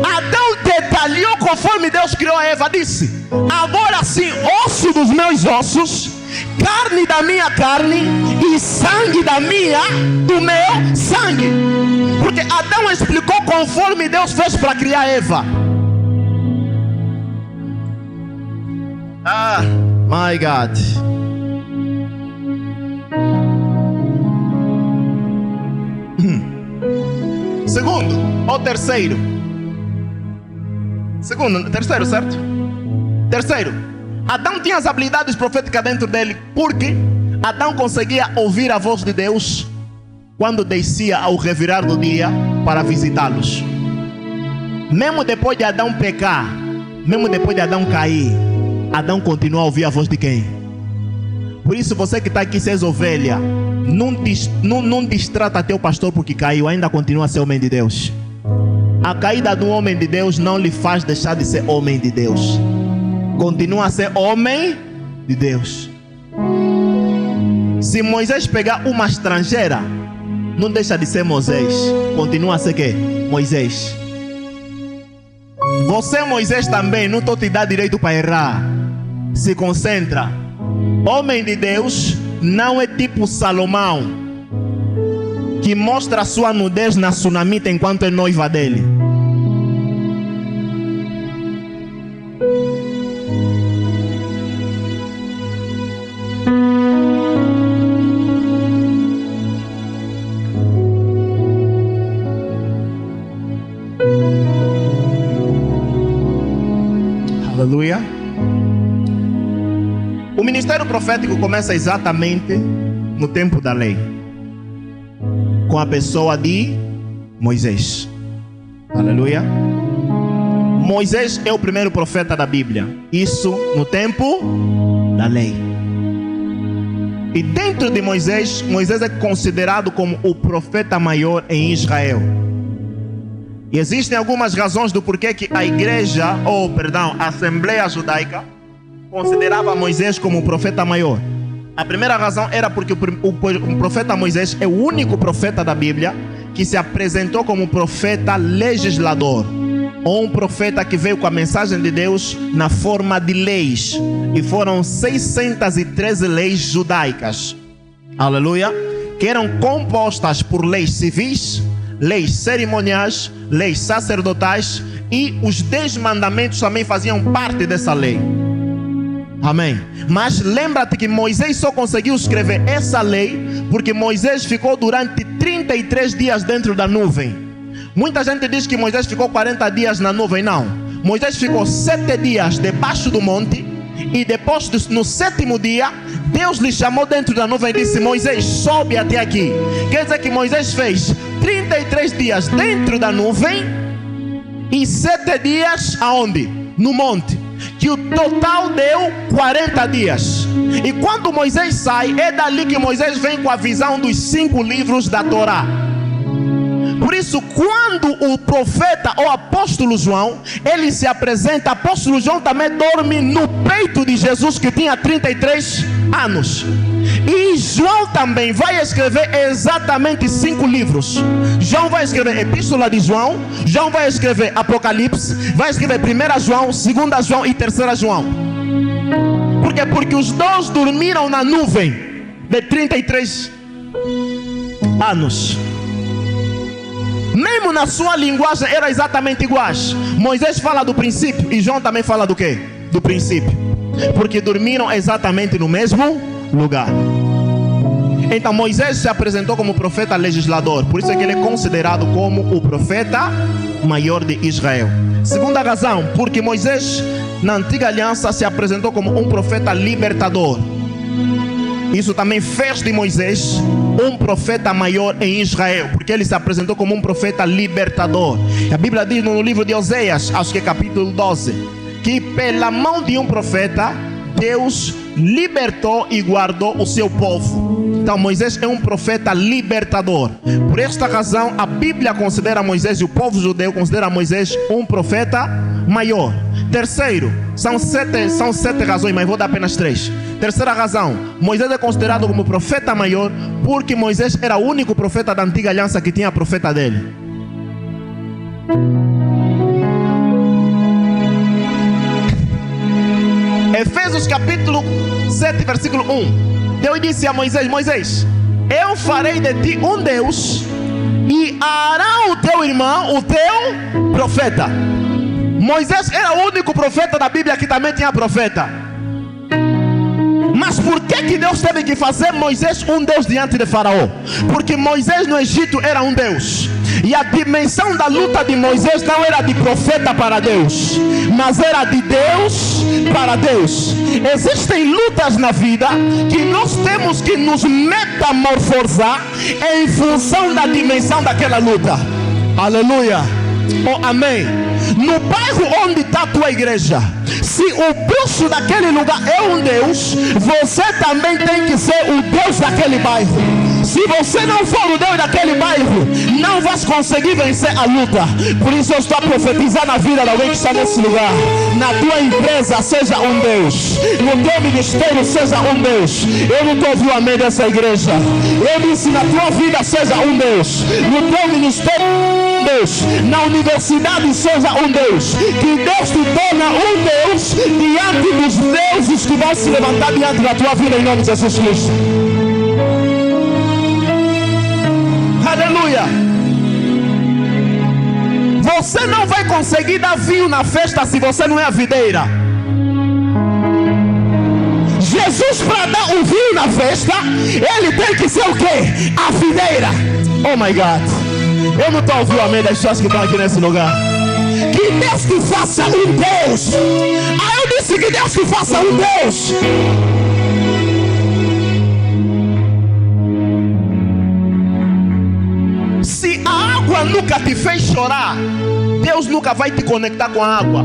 Adão detalhou conforme Deus criou a Eva. Disse: agora sim, osso dos meus ossos, carne da minha carne e sangue do meu sangue. Porque Adão explicou conforme Deus fez para criar Eva. Ah, my God. Segundo ou terceiro? Terceiro, certo? Terceiro, Adão tinha as habilidades proféticas dentro dele, porque Adão conseguia ouvir a voz de Deus quando descia ao revirar do dia para visitá-los. Mesmo depois de Adão pecar, mesmo depois de Adão cair, Adão continua a ouvir a voz de quem? Por isso, você que está aqui, se és ovelha, não distrata teu pastor porque caiu, ainda continua a ser homem de Deus. A caída do homem de Deus não lhe faz deixar de ser homem de Deus. Continua a ser homem de Deus. Se Moisés pegar uma estrangeira, não deixa de ser Moisés, continua a ser quê? Moisés. Você, Moisés, também, não estou te dando direito para errar. Se concentra. Homem de Deus não é tipo Salomão, que mostra a sua nudez na sunamita enquanto é noiva dele. Aleluia. O ministério profético começa exatamente no tempo da lei, com a pessoa de Moisés. Aleluia. Moisés é o primeiro profeta da Bíblia. Isso no tempo da lei. E dentro de Moisés, Moisés é considerado como o profeta maior em Israel. E existem algumas razões do porquê que a igreja, a Assembleia Judaica, considerava Moisés como o profeta maior. A primeira razão era porque o profeta Moisés é o único profeta da Bíblia que se apresentou como profeta legislador, ou um profeta que veio com a mensagem de Deus na forma de leis. E foram 613 leis judaicas, aleluia, que eram compostas por leis civis, leis cerimoniais, leis sacerdotais, e os 10 mandamentos também faziam parte dessa lei. Amém. Mas lembra-te que Moisés só conseguiu escrever essa lei porque Moisés ficou durante 33 dias dentro da nuvem. Muita gente diz que Moisés ficou 40 dias na nuvem. Não, Moisés ficou 7 dias debaixo do monte, e depois no 7º dia Deus lhe chamou dentro da nuvem e disse: Moisés, sobe até aqui. Quer dizer que Moisés fez 33 dias dentro da nuvem e 7 dias aonde? No monte. que o total deu 40 dias. E quando Moisés sai, é dali que Moisés vem com a visão dos 5 livros da Torá. Por isso, quando o profeta ou apóstolo João, ele se apresenta, apóstolo João também dorme no peito de Jesus, que tinha 33 anos. E João também vai escrever exatamente 5 livros. João vai escrever Epístola de João, João vai escrever Apocalipse, vai escrever 1 João, 2 João e 3 João. Por quê? Porque os dois dormiram na nuvem de 33 anos. Mesmo na sua linguagem era exatamente iguais. Moisés fala do princípio e João também fala do quê? Do princípio. Porque dormiram exatamente no mesmo lugar. Então Moisés se apresentou como profeta legislador. Por isso é que ele é considerado como o profeta maior de Israel. Segunda razão, porque Moisés na antiga aliança se apresentou como um profeta libertador. Isso também fez de Moisés um profeta maior em Israel, porque ele se apresentou como um profeta libertador. A Bíblia diz no livro de Oséias, acho que é capítulo 12, que pela mão de um profeta Deus libertou e guardou o seu povo. Então Moisés é um profeta libertador. Por esta razão a Bíblia considera Moisés, e o povo judeu considera Moisés um profeta maior. Terceiro, são sete razões, mas vou dar apenas 3. Terceira razão, Moisés é considerado como profeta maior porque Moisés era o único profeta da antiga aliança que tinha profeta dele. Efésios capítulo 7, versículo 1. Deus disse a Moisés: Moisés, eu farei de ti um Deus e Arão, o teu irmão, o teu profeta. Moisés era o único profeta da Bíblia que também tinha profeta. Mas por que Deus teve que fazer Moisés um Deus diante de Faraó? Porque Moisés no Egito era um Deus. E a dimensão da luta de Moisés não era de profeta para Deus, mas era de Deus para Deus. Existem lutas na vida que nós temos que nos metamorfosear em função da dimensão daquela luta. Aleluia. Oh, amém. No bairro onde está a tua igreja, se o bucho daquele lugar é um Deus, você também tem que ser o Deus daquele bairro. Se você não for o Deus daquele bairro, não vais conseguir vencer a luta. Por isso eu estou a profetizar na vida de alguém que está nesse lugar. Na tua empresa seja um Deus, no teu ministério seja um Deus. Eu não estou ouvindo amém dessa igreja. Eu disse: na tua vida seja um Deus, no teu ministério um Deus, na universidade seja um Deus. Que Deus te torna um Deus diante dos deuses que vão se levantar diante da tua vida, em nome de Jesus Cristo. Aleluia. Você não vai conseguir dar vinho na festa se você não é a videira. Jesus, para dar o vinho na festa, ele tem que ser o quê? A videira. Oh my God. Eu não estou ouvindo amém das pessoas que estão aqui nesse lugar. Que Deus te faça um Deus. Eu disse que Deus te faça um Deus. Se a água nunca te fez chorar, Deus nunca vai te conectar com a água.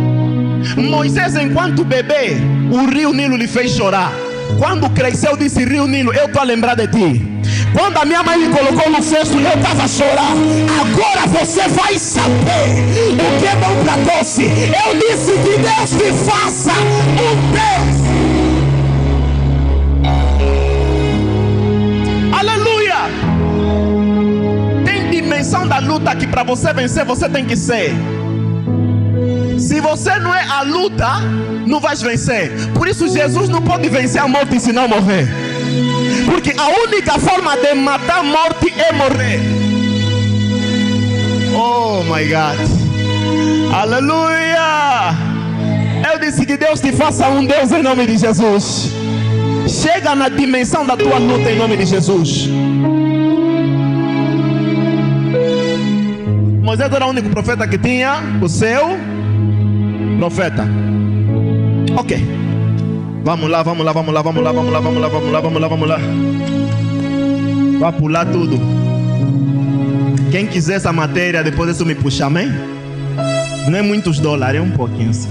Moisés, enquanto bebê, o rio Nilo lhe fez chorar. Quando cresceu, disse: Rio Nilo, eu estou a lembrar de ti. Quando a minha mãe me colocou no cesto, eu estava a chorar. Agora você vai saber o que é bom para doce. Eu disse que Deus te faça um Deus. Aleluia. Tem dimensão da luta que para você vencer, você tem que ser. Se você não é a luta, não vais vencer. Por isso Jesus não pode vencer a morte se não morrer. Porque a única forma de matar a morte é morrer. Oh my God. Aleluia. Eu disse que Deus te faça um Deus em nome de Jesus. Chega na dimensão da tua luta em nome de Jesus. Moisés era o único profeta que tinha o seu profeta. Ok. Vamos lá. Vai pular tudo. Quem quiser essa matéria, depois disso me puxa, amém? Não é muitos dólares, é um pouquinho assim.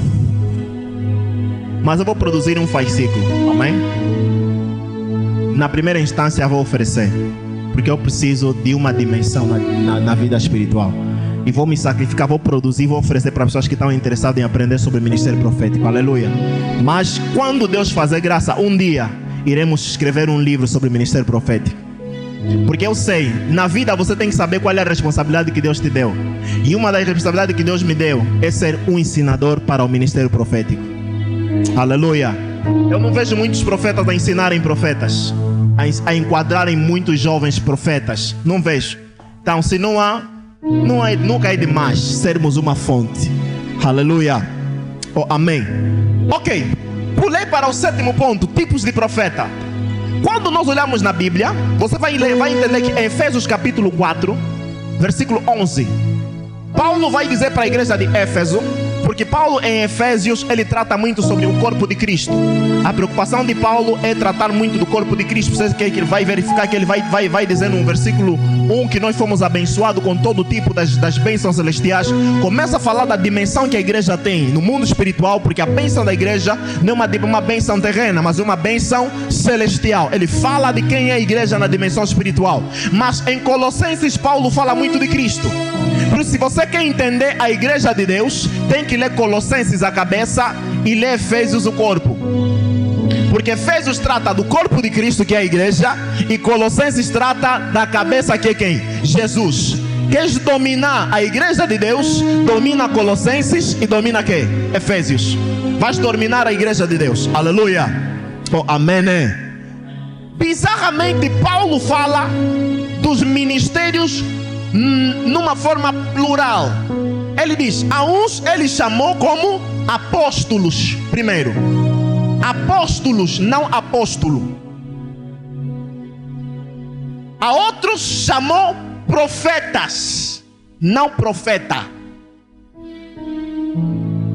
mas eu vou produzir um fascículo. Amém? Na primeira instância vou oferecer, porque eu preciso de uma dimensão na vida espiritual. E vou me sacrificar, vou produzir, vou oferecer para pessoas que estão interessadas em aprender sobre o ministério profético. Aleluia. Mas quando Deus fazer graça, um dia iremos escrever um livro sobre o ministério profético. Porque eu sei, na vida você tem que saber qual é a responsabilidade que Deus te deu. E uma das responsabilidades que Deus me deu é ser um ensinador para o ministério profético. Aleluia. Eu não vejo muitos profetas a ensinarem profetas, a enquadrarem muitos jovens profetas. Não vejo. Então, se não há, nunca é demais sermos uma fonte. Aleluia. Oh, amém. Ok. Pulei para o 7º ponto, tipos de profeta. Quando nós olhamos na Bíblia, você vai entender que em Efésios capítulo 4, versículo 11, Paulo vai dizer para a igreja de Éfeso, porque Paulo em Efésios, ele trata muito sobre o corpo de Cristo. A preocupação de Paulo é tratar muito do corpo de Cristo. Você que ele vai verificar que ele vai dizer no versículo 1 que nós fomos abençoados com todo tipo das bênçãos celestiais. Começa a falar da dimensão que a igreja tem no mundo espiritual, porque a bênção da igreja não é uma bênção terrena, mas uma bênção celestial. Ele fala de quem é a igreja na dimensão espiritual. Mas em Colossenses, Paulo fala muito de Cristo. Por isso, se você quer entender a igreja de Deus, tem que ler Colossenses a cabeça e ler Efésios o corpo. Porque Efésios trata do corpo de Cristo, que é a igreja, e Colossenses trata da cabeça, que é quem? Jesus. Queres dominar a igreja de Deus, domina Colossenses e domina quem? Efésios. Vais dominar a igreja de Deus. Aleluia. Oh, amém. Bizarramente, Paulo fala dos ministérios numa forma plural. Ele diz, a uns ele chamou como apóstolos. Primeiro, apóstolos, não apóstolo. A outros chamou profetas, não profeta.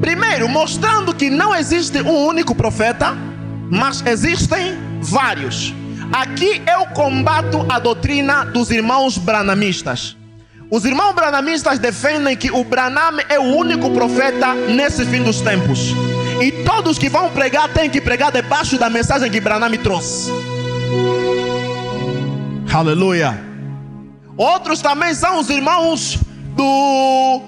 Primeiro, mostrando que não existe um único profeta, mas existem vários. Aqui eu combato a doutrina dos irmãos branamistas. Os irmãos branamistas defendem que o Branham é o único profeta nesse fim dos tempos. E todos que vão pregar têm que pregar debaixo da mensagem que Branham trouxe. Aleluia. Outros também são os irmãos do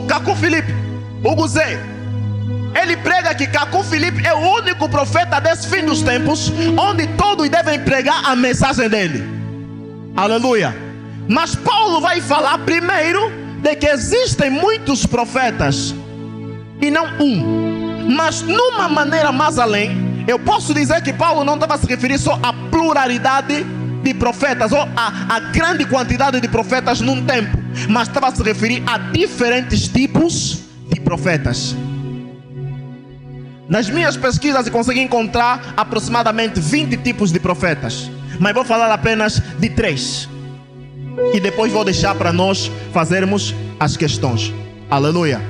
Cacu Filipe, Hugo Zé. Ele prega que Cacu Filipe é o único profeta desse fim dos tempos, onde todos devem pregar a mensagem dele. Aleluia. Mas Paulo vai falar primeiro de que existem muitos profetas e não um. Mas numa maneira mais além, eu posso dizer que Paulo não estava a se referir só à pluralidade de profetas ou à grande quantidade de profetas num tempo, mas estava a se referir a diferentes tipos de profetas. Nas minhas pesquisas eu consegui encontrar aproximadamente 20 tipos de profetas, mas vou falar apenas de 3. E depois vou deixar para nós fazermos as questões. Aleluia.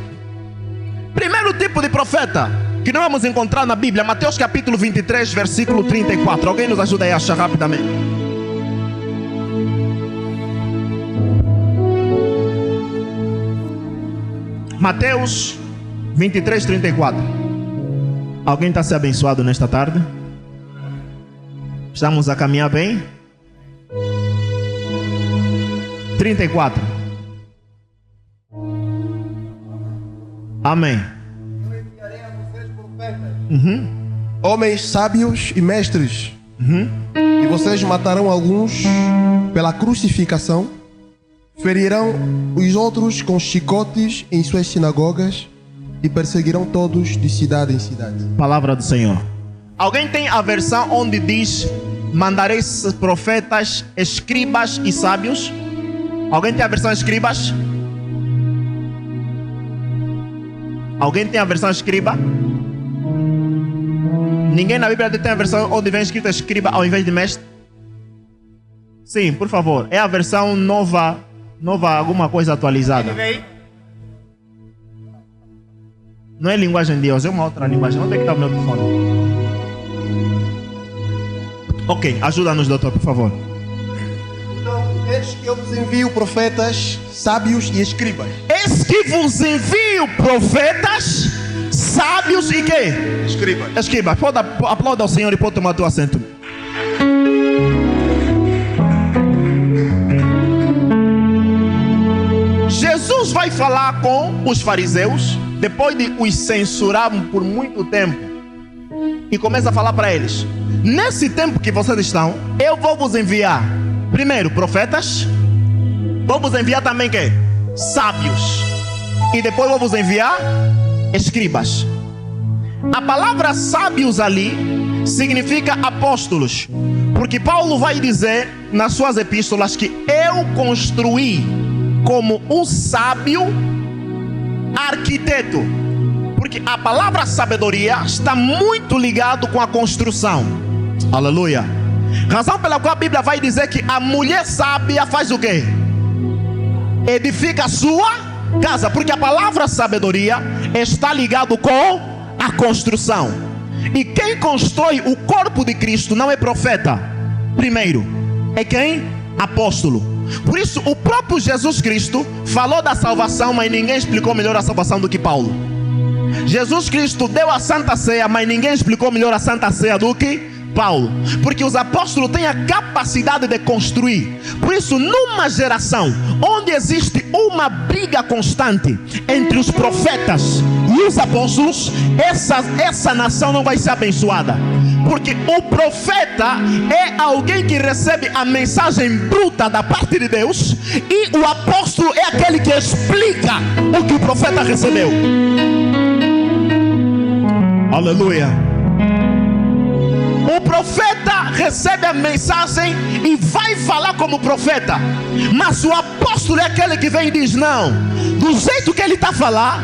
Primeiro tipo de profeta que nós vamos encontrar na Bíblia, Mateus capítulo 23, versículo 34. Alguém nos ajuda aí a achar rapidamente? Mateus 23, 34. Alguém está sendo abençoado nesta tarde? Estamos a caminhar bem? 34. Amém. Eu enviarei a vocês profetas, homens sábios e mestres, e vocês matarão alguns pela crucificação, ferirão os outros com chicotes em suas sinagogas e perseguirão todos de cidade em cidade. Palavra do Senhor. Alguém tem a versão onde diz: mandarei profetas, escribas e sábios? Alguém tem a versão escribas? Alguém tem a versão escriba? Ninguém na Bíblia tem a versão onde vem escrito escriba ao invés de mestre? Sim, por favor. É a versão nova, alguma coisa atualizada. Não é linguagem de Deus, é uma outra linguagem. Onde é que está o meu telefone? Ok, ajuda-nos, doutor, por favor. Eis que eu vos envio profetas, sábios e escribas. Eis que vos envio profetas, sábios e quê? Escribas. Pode aplaudir ao Senhor e pode tomar teu assento. Jesus vai falar com os fariseus, depois de os censurar por muito tempo, e começa a falar para eles: nesse tempo que vocês estão, eu vou vos enviar, primeiro, profetas, vou vos enviar também quê? Sábios, e depois vou vos enviar escribas. A palavra sábios ali significa apóstolos, porque Paulo vai dizer nas suas epístolas que eu construí como um sábio arquiteto, porque a palavra sabedoria está muito ligado com a construção. Aleluia. Razão pela qual a Bíblia vai dizer que a mulher sábia faz o quê? Edifica a sua casa, porque a palavra sabedoria está ligado com a construção. E quem constrói o corpo de Cristo não é profeta, primeiro, é quem? Apóstolo. Por isso o próprio Jesus Cristo falou da salvação, mas ninguém explicou melhor a salvação do que Paulo. Jesus Cristo deu a Santa Ceia, mas ninguém explicou melhor a Santa Ceia do que Paulo, porque os apóstolos têm a capacidade de construir. Por isso, numa geração onde existe uma briga constante entre os profetas e os apóstolos, essa nação não vai ser abençoada, porque o profeta é alguém que recebe a mensagem bruta da parte de Deus, e o apóstolo é aquele que explica o que o profeta recebeu. Aleluia. O profeta recebe a mensagem e vai falar como profeta, mas o apóstolo é aquele que vem e diz: não, do jeito que ele está a falar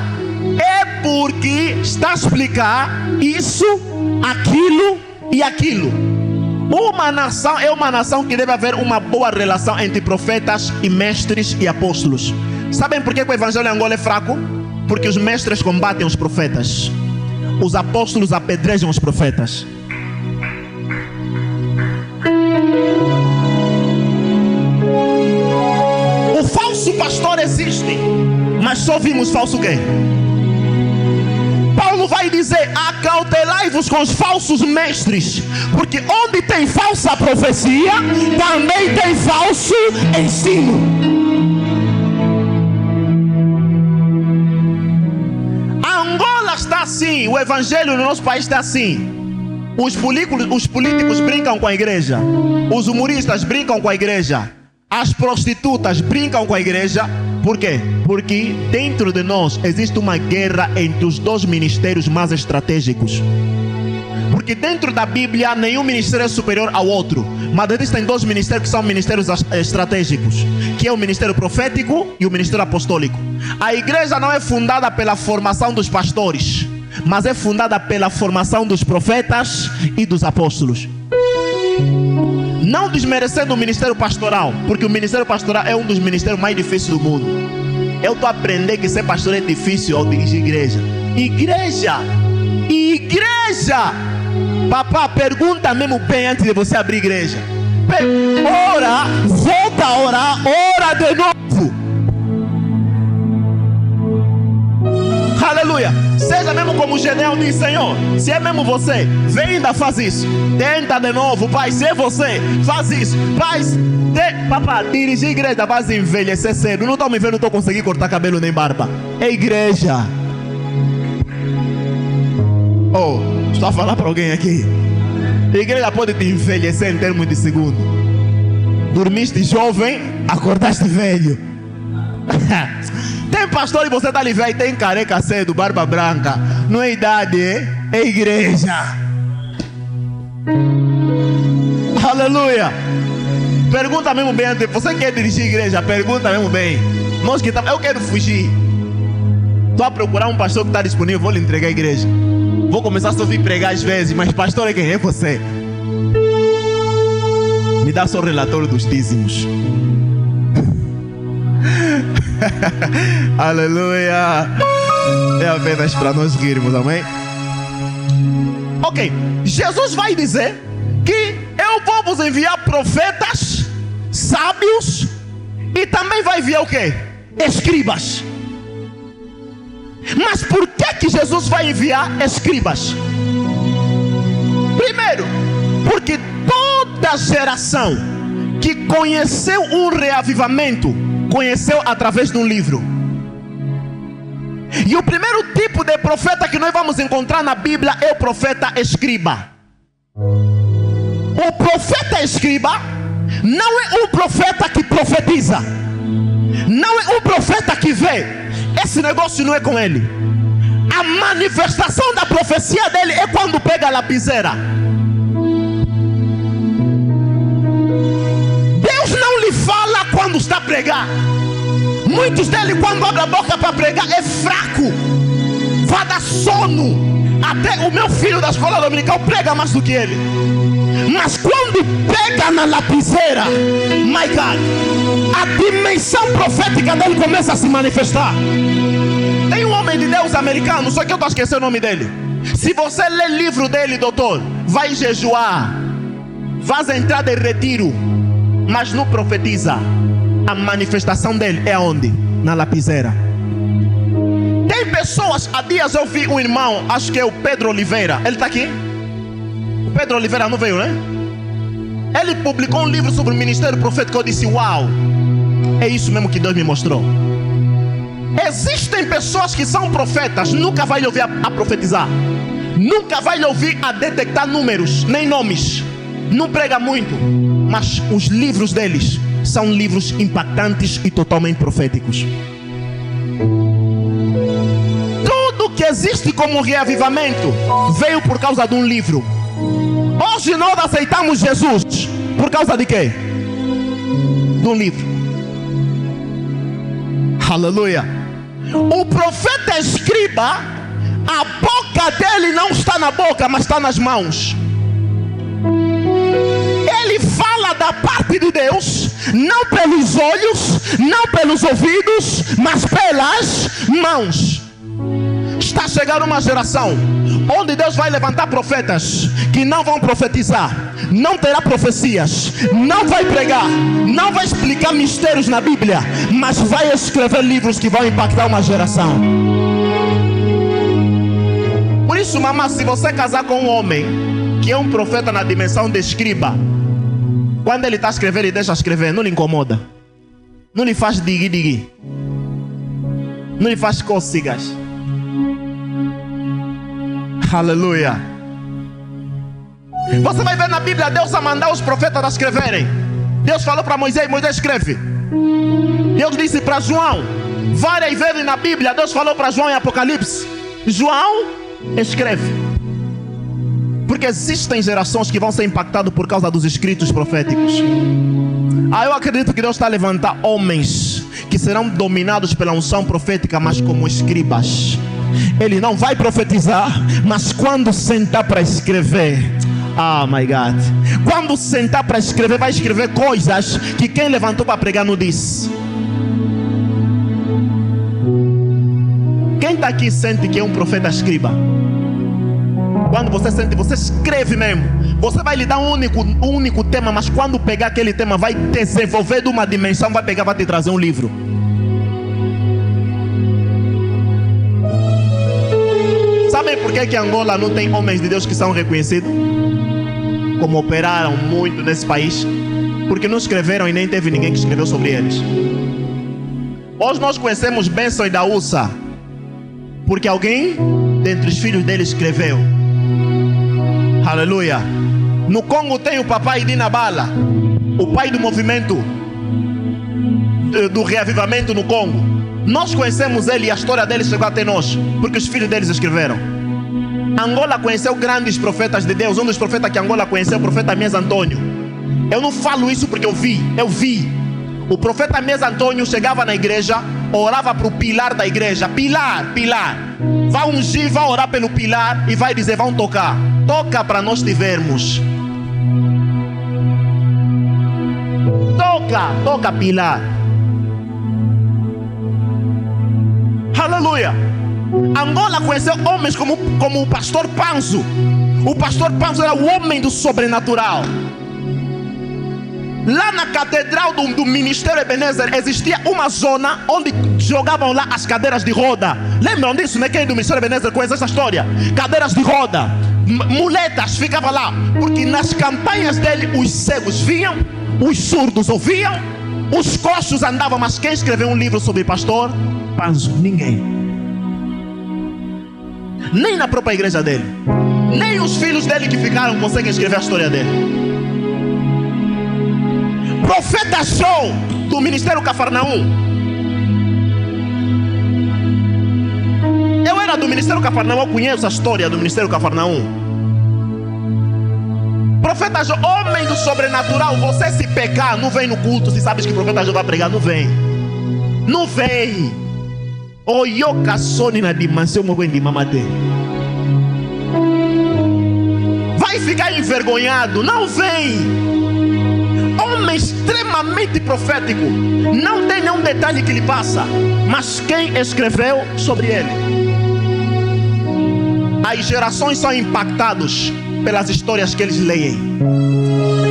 é porque está a explicar isso, aquilo e aquilo. Uma nação é uma nação que deve haver uma boa relação entre profetas e mestres e apóstolos. Sabem por que o evangelho em Angola é fraco? Porque os mestres combatem os profetas, os apóstolos apedrejam os profetas. O falso pastor existe, mas só vimos falso quê? Paulo vai dizer: acautelai-vos com os falsos mestres, porque onde tem falsa profecia, também tem falso ensino. A Angola está assim, o evangelho no nosso país está assim. Os políticos brincam com a igreja, os humoristas brincam com a igreja, as prostitutas brincam com a igreja. Por quê? Porque dentro de nós existe uma guerra entre os dois ministérios mais estratégicos. Porque dentro da Bíblia nenhum ministério é superior ao outro, mas existem dois ministérios que são ministérios estratégicos, que é o ministério profético e o ministério apostólico. A igreja não é fundada pela formação dos pastores, mas é fundada pela formação dos profetas e dos apóstolos. Não desmerecendo o ministério pastoral, porque o ministério pastoral é um dos ministérios mais difíceis do mundo. Eu estou a aprender que ser pastor é difícil ao dirigir igreja. Igreja! Papá, pergunta mesmo bem antes de você abrir igreja. Ora, volta a orar, ora de novo. Aleluia. Seja mesmo como o Gedeão diz: Senhor, se é mesmo você, vem e ainda faz isso. Tenta de novo, pai. Se é você, faz isso. Pai, papá, dirigir igreja vai envelhecer cedo. Não estou me vendo, não estou conseguindo cortar cabelo nem barba. É igreja. Estou a falar para alguém aqui. A igreja pode te envelhecer em termos de segundo. Dormiste jovem, acordaste velho. Tem pastor e você está ali velho, tem careca cedo, barba branca. Não é idade, é igreja. Aleluia. Pergunta mesmo bem antes. Você quer dirigir igreja? Pergunta mesmo bem. Eu quero fugir. Estou a procurar um pastor que está disponível. Vou lhe entregar a igreja. Vou começar a ouvir pregar às vezes, mas pastor é quem? É você. Me dá só o relatório dos dízimos. Aleluia. É apenas para nós rirmos, amém? Ok, Jesus vai dizer que eu vou vos enviar profetas, sábios, e também vai enviar o quê? Escribas. Mas por que Jesus vai enviar escribas? Primeiro, porque toda geração que conheceu um reavivamento, conheceu através de um livro. E o primeiro tipo de profeta que nós vamos encontrar na Bíblia é o profeta escriba. O profeta escriba não é um profeta que profetiza, não é um profeta que vê. Esse negócio não é com ele. A manifestação da profecia dele é quando pega a lapiseira. Deus não lhe fala quando está a pregar. Muitos deles, quando abre a boca para pregar, é fraco, vai dar sono. Até o meu filho da escola dominical prega mais do que ele. Mas quando pega na lapiseira, my God, a dimensão profética dele começa a se manifestar. Tem um homem de Deus americano, só que eu estou esquecendo o nome dele. Se você ler o livro dele, doutor, vai jejuar, vai entrar de retiro, mas não profetiza. A manifestação dele é onde? Na lapiseira. Tem pessoas, há dias eu vi um irmão, acho que é o Pedro Oliveira. Ele está aqui? O Pedro Oliveira não veio, né? Ele publicou um livro sobre o ministério profético. Eu disse, uau, é isso mesmo que Deus me mostrou. Existem pessoas que são profetas, nunca vai lhe ouvir a profetizar, nunca vai lhe ouvir a detectar números, nem nomes. Não prega muito, mas os livros deles são livros impactantes e totalmente proféticos. Tudo que existe como reavivamento veio por causa de um livro. Hoje nós aceitamos Jesus por causa de quê? De um livro. Aleluia. O profeta escriba, a boca dele não está na boca, mas está nas mãos. Ele fala da parte de Deus, não pelos olhos, não pelos ouvidos, mas pelas mãos. Está chegando uma geração onde Deus vai levantar profetas que não vão profetizar, não terá profecias, não vai pregar, não vai explicar mistérios na Bíblia, mas vai escrever livros que vão impactar uma geração. Por isso, mamãe, se você casar com um homem que é um profeta na dimensão de escriba, quando ele está escrevendo, ele deixa escrever, não lhe incomoda, não lhe faz digui-digui, não lhe faz cócegas. Aleluia. Você vai ver na Bíblia Deus a mandar os profetas a escreverem. Deus falou para Moisés, Moisés escreve. Deus disse para João, várias vezes na Bíblia Deus falou para João em Apocalipse, João escreve. Porque existem gerações que vão ser impactadas por causa dos escritos proféticos. Eu acredito que Deus está a levantar homens que serão dominados pela unção profética, mas como escribas. Ele não vai profetizar, mas quando sentar para escrever, oh my God, quando sentar para escrever, vai escrever coisas que quem levantou para pregar não disse. Quem está aqui sente que é um profeta escriba? Quando você sente, você escreve mesmo. Você vai lhe dar um único tema, mas quando pegar aquele tema, vai desenvolver de uma dimensão, vai pegar, vai te trazer um livro. Sabem por que Angola não tem homens de Deus que são reconhecidos? Como operaram muito nesse país? Porque não escreveram e nem teve ninguém que escreveu sobre eles. Hoje nós conhecemos Benção e Daúça porque alguém dentre os filhos dele escreveu. Aleluia. No Congo tem o papai Dina Bala, o pai do movimento do reavivamento no Congo. Nós conhecemos ele e a história dele chegou até nós porque os filhos deles escreveram. Angola conheceu grandes profetas de Deus. Um dos profetas que Angola conheceu é o profeta Mies Antônio. Eu não falo isso porque eu vi. O profeta Mies Antônio chegava na igreja, orava para o pilar da igreja. Pilar. Vai ungir, vai orar pelo pilar e vai dizer, vão tocar. Toca para nós te vermos. Toca pilar. Aleluia. Angola conheceu homens como o pastor Panzo. O pastor Panzo era o homem do sobrenatural. Lá na catedral do Ministério Ebenezer existia uma zona onde jogavam lá as cadeiras de roda. Lembram disso, né? Quem do Ministério Ebenezer conhece essa história? Cadeiras de roda, muletas ficavam lá, porque nas campanhas dele os cegos viam, os surdos ouviam, os coxos andavam. Mas quem escreveu um livro sobre pastor Panzo? Ninguém. Nem na própria igreja dele, nem os filhos dele que ficaram conseguem escrever a história dele. Profeta Show do Ministério Cafarnaum. Eu era do Ministério Cafarnaum, eu conheço a história do Ministério Cafarnaum. Profeta Show, homem do sobrenatural. Você se pecar, não vem no culto. Se sabes que o profeta Show vai pregar, não vem. Não vem. O yoka soni na dimensão de mamate. Vai ficar envergonhado, não vem. Homem extremamente profético, não tem nenhum detalhe que lhe passa, mas quem escreveu sobre ele? As gerações são impactadas pelas histórias que eles leem.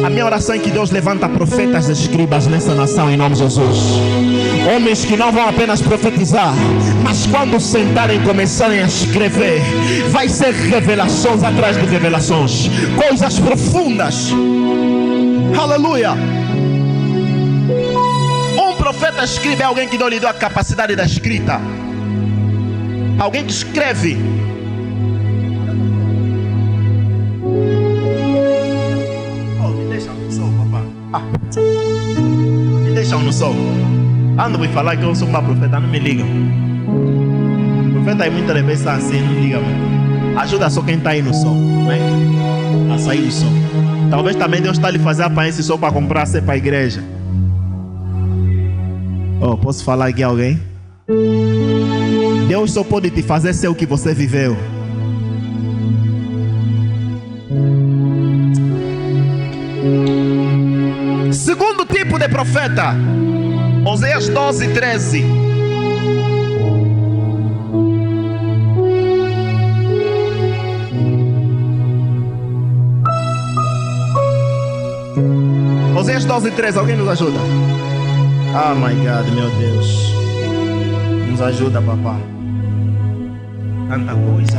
A minha oração é que Deus levanta profetas e escribas nessa nação em nome de Jesus. Homens que não vão apenas profetizar, mas quando sentarem e começarem a escrever, vai ser revelações atrás de revelações, coisas profundas. Aleluia. Um profeta escribe é alguém que não lhe deu a capacidade da escrita. Alguém que escreve. Me deixa no sol, papá. Me deixa no sol. Ando me falar que eu sou uma profeta, não me ligam. Profeta é muitas vezes assim, não liga muito. Ajuda só quem está aí no sol, né? A sair do sol. Talvez também Deus está lhe fazendo apanhar esse sol para comprar ser para a igreja. Oh, posso falar aqui a alguém? Deus só pode te fazer ser o que você viveu. Segundo tipo de profeta, Oséias 12:13. Oséias 12:13, alguém nos ajuda? Oh my God, meu Deus. Nos ajuda, papá. Tanta coisa.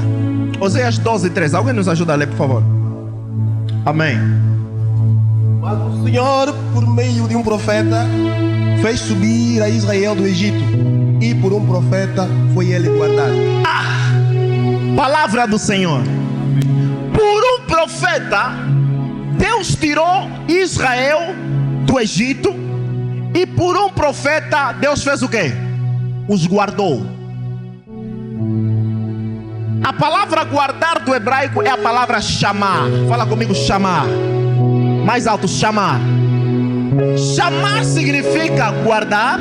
Oséias 12:13, alguém nos ajuda a ler, por favor? Amém. Mas o Senhor, por meio de um profeta, fez subir a Israel do Egito, e por um profeta foi ele guardado. Palavra do Senhor. Por um profeta, Deus tirou Israel do Egito, e por um profeta, Deus fez o quê? Os guardou. A palavra guardar do hebraico é a palavra chamar. Fala comigo, chamar. Mais alto, chamar. Chamar significa guardar,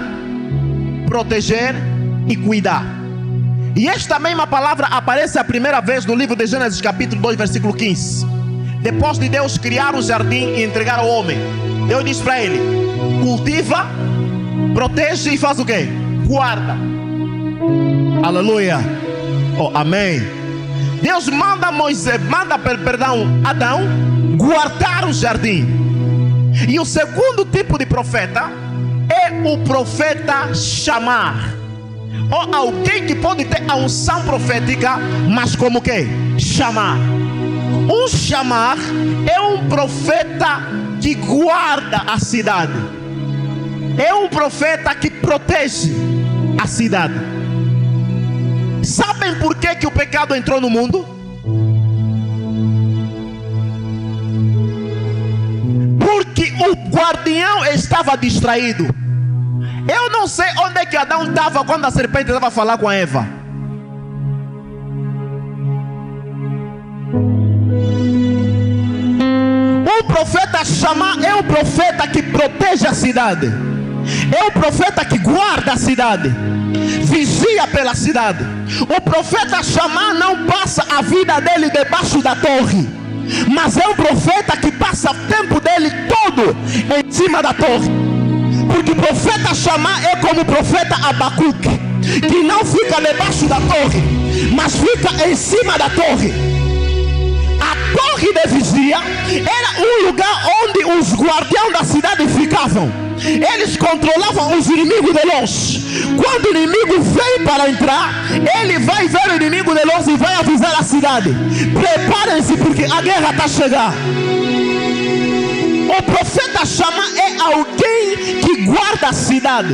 proteger e cuidar. E esta mesma palavra aparece a primeira vez no livro de Gênesis capítulo 2, versículo 15. Depois de Deus criar um jardim e entregar ao homem, Deus diz para ele: cultiva, protege e faz o quê? Guarda. Aleluia. Oh, amém. Deus manda Adão guardar o jardim. E o segundo tipo de profeta é o profeta chamar, ou alguém que pode ter a unção profética, mas como que? Chamar. Um chamar é um profeta que guarda a cidade, é um profeta que protege a cidade. Sabem por que o pecado entrou no mundo? Porque o guardião estava distraído. Eu não sei onde é que Adão estava quando a serpente estava a falar com a Eva. O profeta chamar é o profeta que protege a cidade, é o profeta que guarda a cidade, vigia pela cidade. O profeta chamar não passa a vida dele debaixo da torre, mas é um profeta que passa o tempo dele todo em cima da torre. Porque o profeta chamar é como o profeta Abacuque, que não fica debaixo da torre, mas fica em cima da torre. A torre torre de vigia era um lugar onde os guardiões da cidade ficavam. Eles controlavam os inimigos de longe. Quando o inimigo vem para entrar, ele vai ver o inimigo de longe e vai avisar a cidade: preparem-se porque a guerra está a chegar. O profeta Shammah é alguém que guarda a cidade.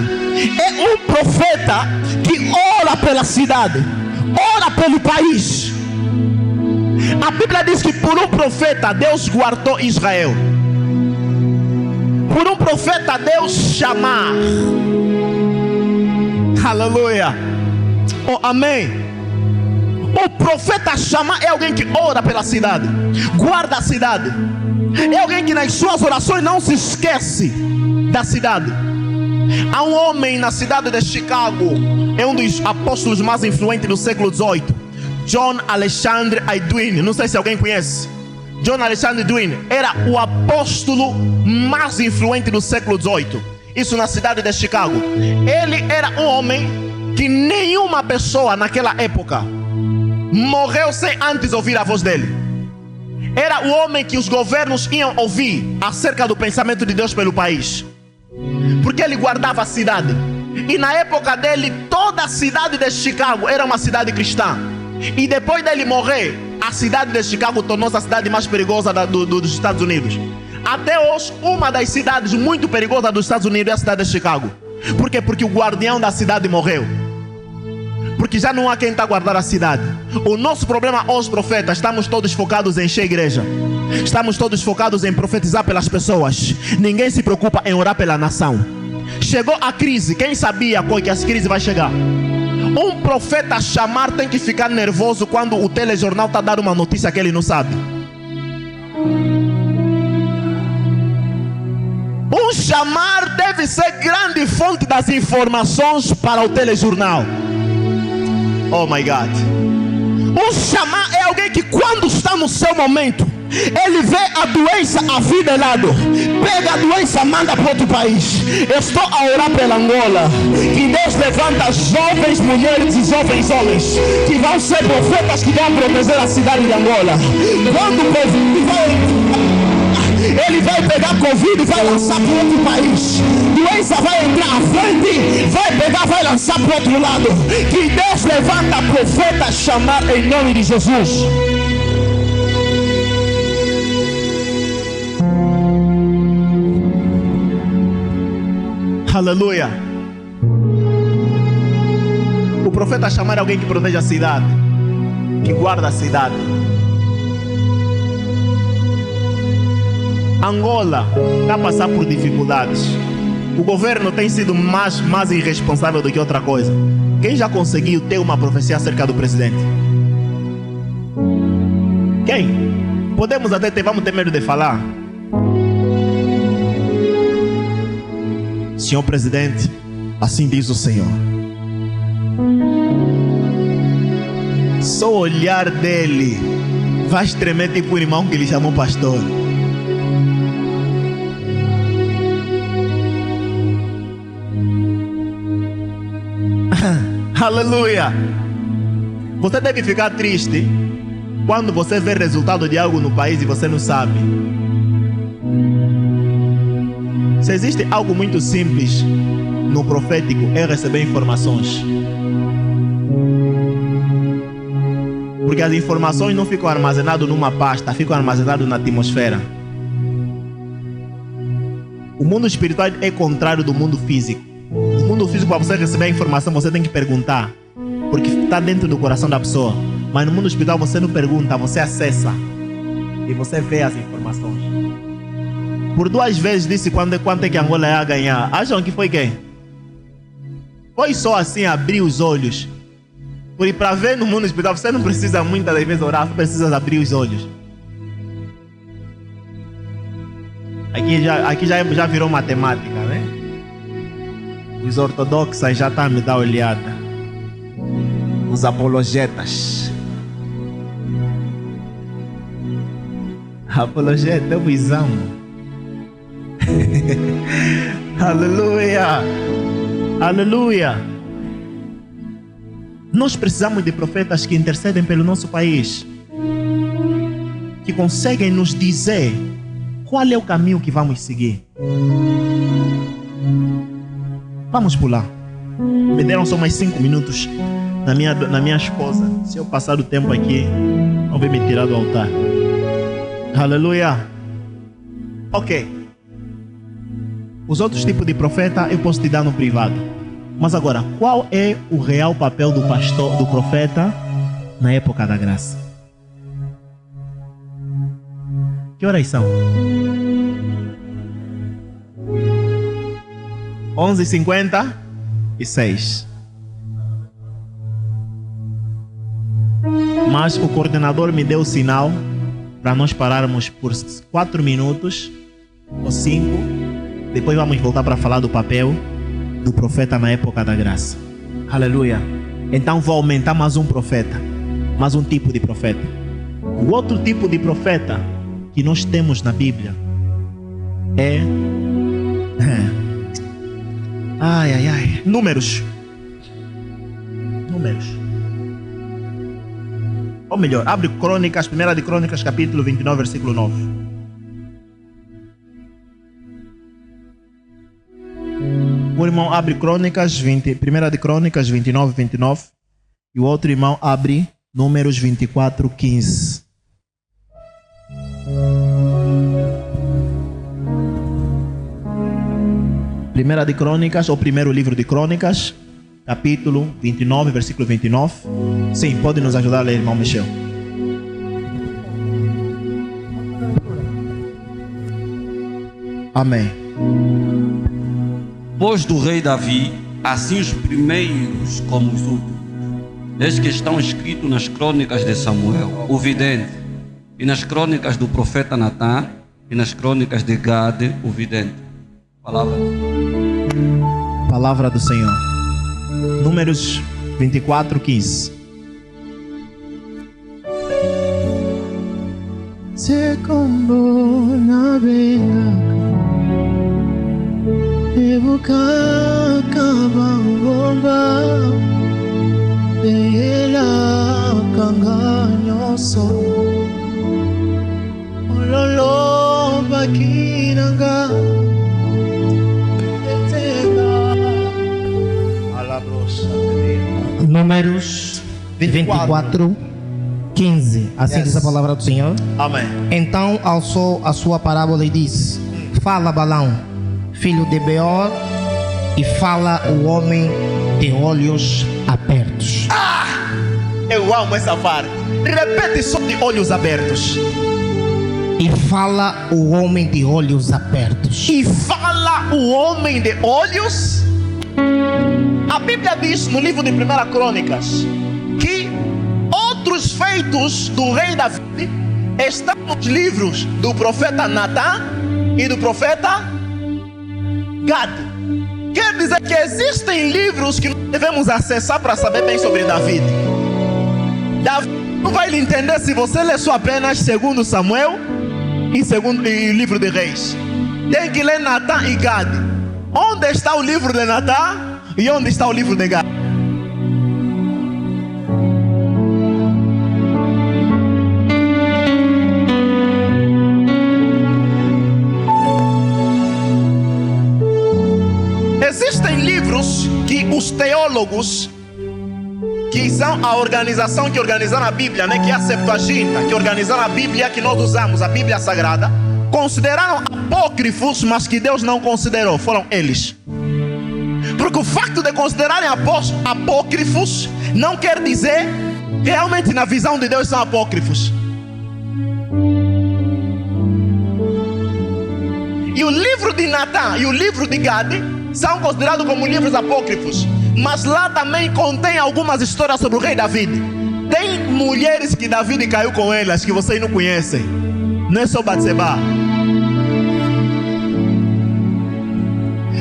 É um profeta que ora pela cidade, ora pelo país. A Bíblia diz que por um profeta Deus guardou Israel. Por um profeta Deus Shammah. Aleluia. Oh, amém. O profeta Shammah é alguém que ora pela cidade, guarda a cidade. É alguém que nas suas orações não se esquece da cidade. Há um homem na cidade de Chicago, é um dos apóstolos mais influentes do século XVIII, John Alexander Edwin. Não sei se alguém conhece. John Alexander Edwin era o apóstolo mais influente do século XVIII. Isso na cidade de Chicago. Ele era um homem que nenhuma pessoa naquela época morreu sem antes ouvir a voz dele. Era o homem que os governos iam ouvir acerca do pensamento de Deus pelo país, porque ele guardava a cidade. E na época dele, toda a cidade de Chicago era uma cidade cristã. E depois dele morrer, a cidade de Chicago tornou-se a cidade mais perigosa dos Estados Unidos. Até hoje, uma das cidades muito perigosas dos Estados Unidos é a cidade de Chicago. Por quê? Porque o guardião da cidade morreu. Porque já não há quem está a guardar a cidade. O nosso problema hoje, profetas, estamos todos focados em encher a igreja. Estamos todos focados em profetizar pelas pessoas. Ninguém se preocupa em orar pela nação. Chegou a crise, quem sabia que essa crise vai chegar? Um profeta Shammah tem que ficar nervoso quando o telejornal está dando uma notícia que ele não sabe. Um Shammah deve ser grande fonte das informações para o telejornal. Oh my God. Um Shammah é alguém que quando está no seu momento, ele vê a doença a vir de lado, pega a doença, manda para outro país. Eu estou a orar pela Angola, que Deus levanta jovens mulheres e jovens homens que vão ser profetas, que vão proteger a cidade de Angola. Quando o Covid ele vai pegar Covid e vai lançar para outro país. Doença vai entrar à frente, vai pegar, vai lançar para outro lado. Que Deus levanta profeta Shammah em nome de Jesus. Aleluia. O profeta Shammah é alguém que protege a cidade, que guarda a cidade. Angola está a passar por dificuldades. O governo tem sido mais irresponsável do que outra coisa. Quem já conseguiu ter uma profecia acerca do presidente? Quem? Podemos até ter, vamos ter medo de falar. Senhor presidente, assim diz o Senhor. Só o olhar dele vai tremer tipo o irmão que ele chamou pastor. Aleluia. Você deve ficar triste quando você vê resultado de algo no país e você não sabe. Se existe algo muito simples no profético, é receber informações. Porque as informações não ficam armazenadas numa pasta, ficam armazenadas na atmosfera. O mundo espiritual é contrário do mundo físico. No mundo físico, para você receber a informação, você tem que perguntar, porque está dentro do coração da pessoa. Mas no mundo espiritual você não pergunta, você acessa e você vê as informações. Por 2 vezes disse quanto é que Angola ia ganhar. Acham que foi quem? Foi só assim abrir os olhos. Porque para ver no mundo espiritual você não precisa muitas das vezes orar, você precisa abrir os olhos. Aqui já virou matemática, né? Os ortodoxos já estão a me dar olhada. Os apologetas. Apologeta é o visão. Aleluia. Aleluia. Nós precisamos de profetas que intercedem pelo nosso país. que conseguem nos dizer qual é o caminho que vamos seguir. Vamos pular. Me deram só mais 5 minutos na minha esposa. Se eu passar do tempo aqui, não vai me tirar do altar. Aleluia. Ok. Os outros tipos de profeta eu posso te dar no privado. Mas agora, qual é o real papel do pastor, do profeta na época da graça? Que horas são? 11h56. Mas o coordenador me deu o sinal para nós pararmos por 4 minutos ou 5. Depois vamos voltar para falar do papel do profeta na época da graça. Aleluia. Então vou aumentar mais um profeta, mais um tipo de profeta. O outro tipo de profeta que nós temos na Bíblia é Números. Ou melhor, abre Crônicas, 1 de Crônicas, capítulo 29, versículo 9. O irmão abre Crônicas 1 de Crônicas 29, 29. E o outro irmão abre Números 24, 15. Primeira de Crônicas, ou primeiro livro de Crônicas, capítulo 29, versículo 29. Sim, pode nos ajudar a ler, irmão Michel. Amém. Depois do rei Davi, assim os primeiros como os últimos, desde que estão escritos nas crônicas de Samuel, o vidente, e nas crônicas do profeta Natã, e nas crônicas de Gade, o vidente. Palavra do Senhor. Números 24, 15. Números 24, 15. Assim diz a palavra do Senhor. Amém. Então alçou a sua parábola e disse: Fala Balão, filho de Beor, e fala o homem de olhos abertos. Eu amo essa parte. Repete só: de olhos abertos. E fala o homem de olhos abertos. E fala o homem de olhos. A Bíblia diz no livro de 1 Crônicas que outros feitos do rei Davi estão nos livros do profeta Natã e do profeta Gade. Quer dizer que existem livros que nós devemos acessar para saber bem sobre Davi. Davi não vai lhe entender se você lê só apenas 2 Samuel e o livro de Reis. Tem que ler Natã e Gade. Onde está o livro de Natã e onde está o livro de Gade? Existem livros que os teólogos, que são a organização que organizaram a Bíblia, né, que é a Septuaginta, que organizaram a Bíblia que nós usamos, a Bíblia Sagrada, consideraram apócrifos, mas que Deus não considerou, foram eles. Porque o facto de considerarem apócrifos não quer dizer que realmente na visão de Deus são apócrifos. E o livro de Natã e o livro de Gade são considerados como livros apócrifos, mas lá também contém algumas histórias sobre o rei Davi. Tem mulheres que Davi caiu com elas que vocês não conhecem. Não é só Batseba.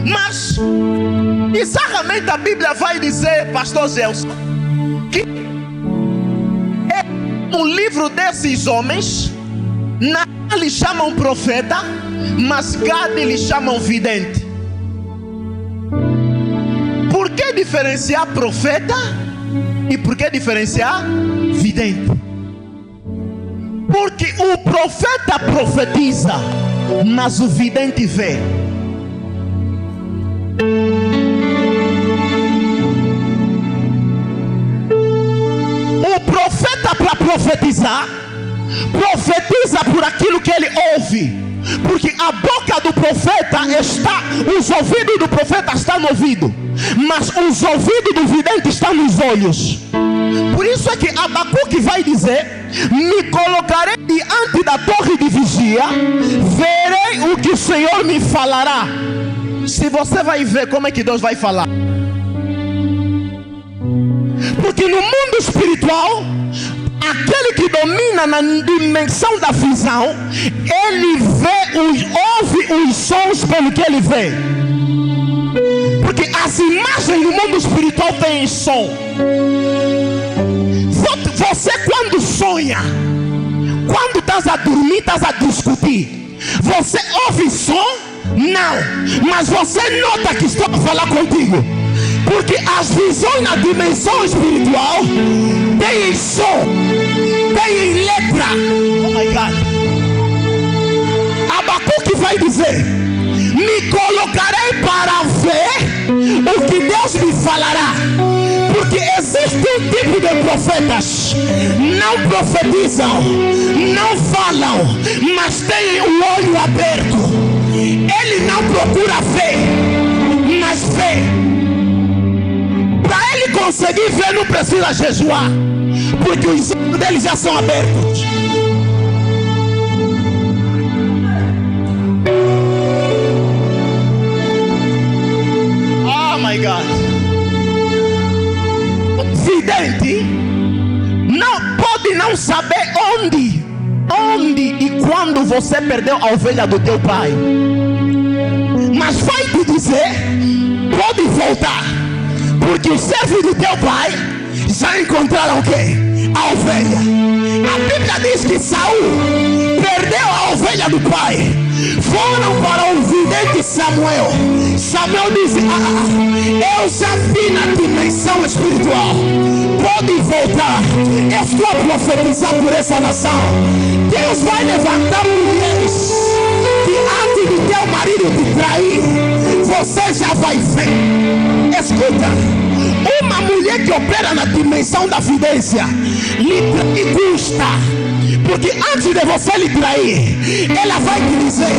Mas exatamente a Bíblia vai dizer, pastor Gelson, que no livro desses homens, Natã lhe chamam profeta, mas Gade lhe chamam vidente. Por que diferenciar profeta e por que diferenciar vidente? Porque o profeta profetiza, mas o vidente vê. O profeta, para profetizar, profetiza por aquilo que ele ouve. Porque a boca do profeta está, os ouvidos do profeta estão no ouvido, mas os ouvidos do vidente estão nos olhos. Por isso é que Abacuque vai dizer: me colocarei diante da torre de vigia, verei o que o Senhor me falará. Se você vai ver como é que Deus vai falar. Porque no mundo espiritual, aquele que domina na dimensão da visão, ele vê, ouve os sons pelo que ele vê. Porque as imagens no mundo espiritual têm som. Você quando sonha, quando estás a dormir, estás a discutir, você ouve som? Não, mas você nota que estou a falar contigo. Porque as visões na dimensão espiritual têm som, têm letra. Oh my God. Abacuque vai dizer: me colocarei para ver o que Deus me falará. Porque existe um tipo de profetas, não profetizam, não falam, mas têm o olho aberto. Ele não procura ver, mas vê. Para ele conseguir ver, não precisa jejuar, porque os olhos dele já são abertos. Oh my God. O vidente não pode não saber onde e quando você perdeu a ovelha do teu pai, mas vai te dizer: pode voltar, porque os servos do teu pai já encontraram o quê? A ovelha. A Bíblia diz que Saul perdeu a ovelha do pai. Foram para o vidente Samuel. Samuel disse: eu já vi na dimensão espiritual, pode voltar. Eu estou a profetizar por essa nação. Deus vai levantar mulheres que antes de teu marido te trair, você já vai ver. Escuta, uma mulher que opera na dimensão da vidência lhe custa. Porque antes de você lhe trair, ela vai te dizer: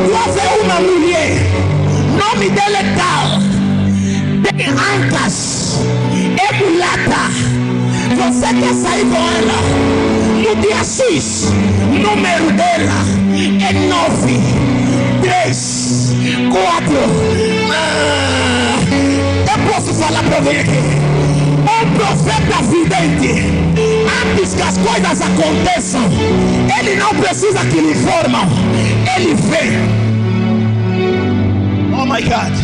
tu vê uma mulher, nome dela é tal, tem ancas, é mulata, você quer sair com ela, no dia X, número dela é 9, 3, 4. Eu posso falar para alguém aqui? O profeta vidente, antes que as coisas aconteçam, ele não precisa que lhe informam, ele vê. Oh my God,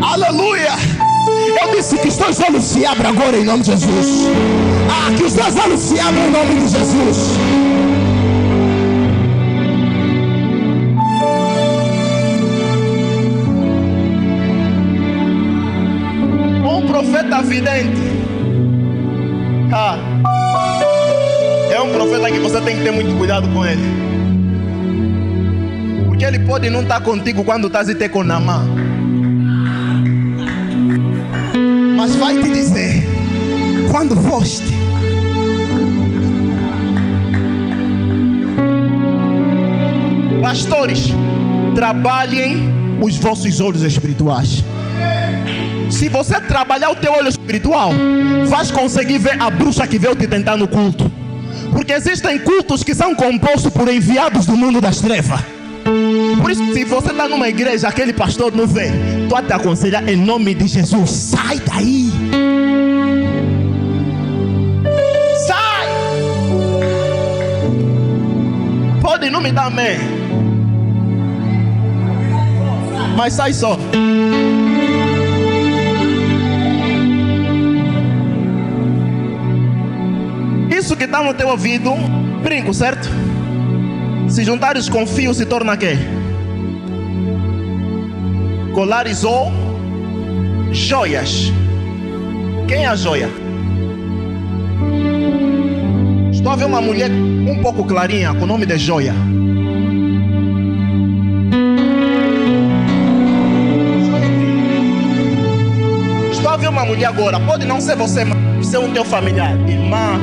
aleluia. Eu disse que os teus olhos se abram agora em nome de Jesus. Que os teus olhos se abram em nome de Jesus. Um profeta vidente é um profeta que você tem que ter muito cuidado com ele, porque ele pode não estar contigo quando estás a ter com Naamã, mas vai te dizer quando foste. Pastores, trabalhem os vossos olhos espirituais. Se você trabalhar o teu olho espiritual, vais conseguir ver a bruxa que veio te tentar no culto. Porque existem cultos que são compostos por enviados do mundo das trevas. Por isso, se você está numa igreja, aquele pastor não vê, tu te aconselha em nome de Jesus: sai daí. Sai. Pode não me dar amém, mas sai só. Isso que está no teu ouvido, brinco, certo? Se juntares com fio, se torna quê? Colares ou joias. Quem é a joia? Estou a ver uma mulher um pouco clarinha, com o nome de Joia. Estou a ver uma mulher agora, pode não ser você, mas ser um teu familiar, irmã,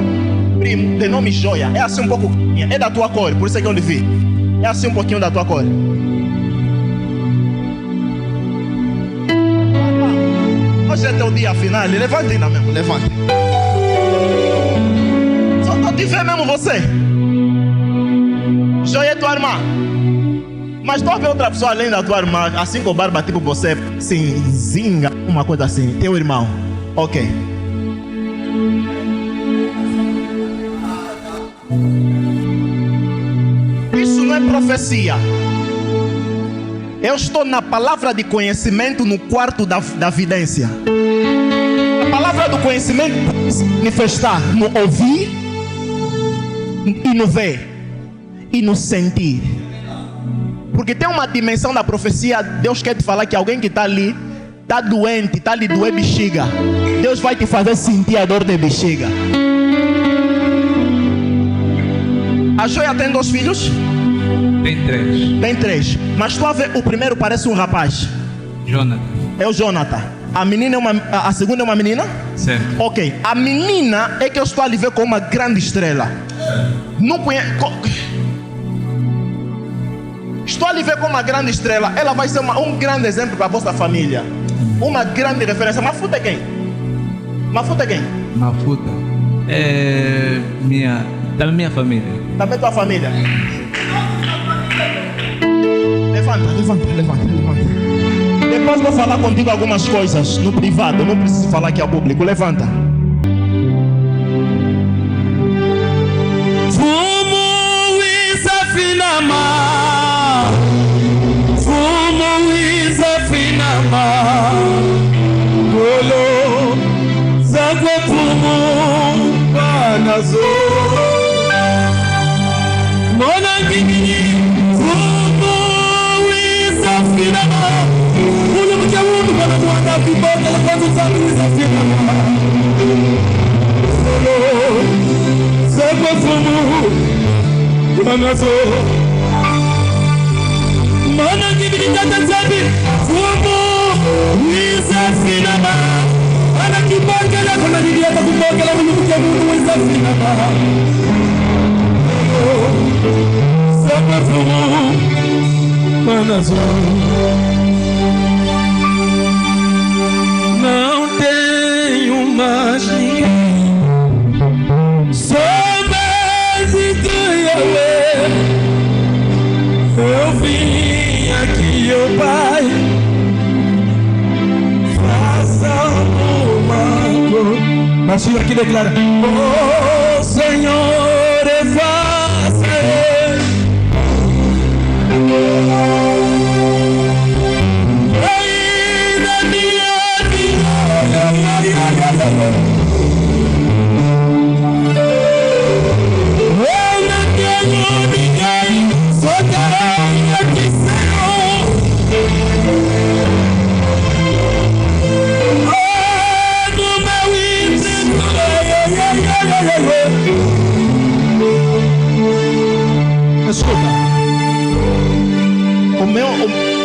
primo, de nome Joia. É assim um pouco clarinha, é da tua cor, por isso é que eu lhe vi. É assim um pouquinho da tua cor. Hoje é teu dia final, levante ainda mesmo, levante. Só estou te vendo mesmo você. Joia é tua irmã. Mas estou a ver outra pessoa além da tua irmã, assim com barba tipo você, assim, zinga, uma coisa assim, teu irmão. Ok. Isso não é profecia. Eu estou na palavra de conhecimento no quarto da vidência. A palavra do conhecimento se manifestar no ouvir e no ver e no sentir. Porque tem uma dimensão da profecia. Deus quer te falar que alguém que está ali está doente, está ali doer bexiga. Deus vai te fazer sentir a dor de bexiga. A Joia tem 2 filhos? Tem 3. Tem 3. Mas tu a ver, o primeiro parece um rapaz. Jonathan. É o Jonathan. A menina é a segunda é uma menina? Certo. Ok. A menina é que eu estou a lhe ver como uma grande estrela. Não conheço. Estou a lhe ver como uma grande estrela. Ela vai ser um grande exemplo para a vossa família. Uma grande referência. Mafuta é quem? Mafuta é quem? Mafuta é também minha família. Também tua família. Levanta. Depois vou falar contigo algumas coisas no privado. Não preciso falar aqui ao público. Levanta. Fumo isafinama. Fumo isafinama. Golo zagwe fumu banazo. Mona gini. Não tenho mais ninguém, só mais Yahweh. Eu vim aqui, ó Pai, faça uma coisa. Mas o Senhor aqui declara: oh Senhor, faça. Escuta,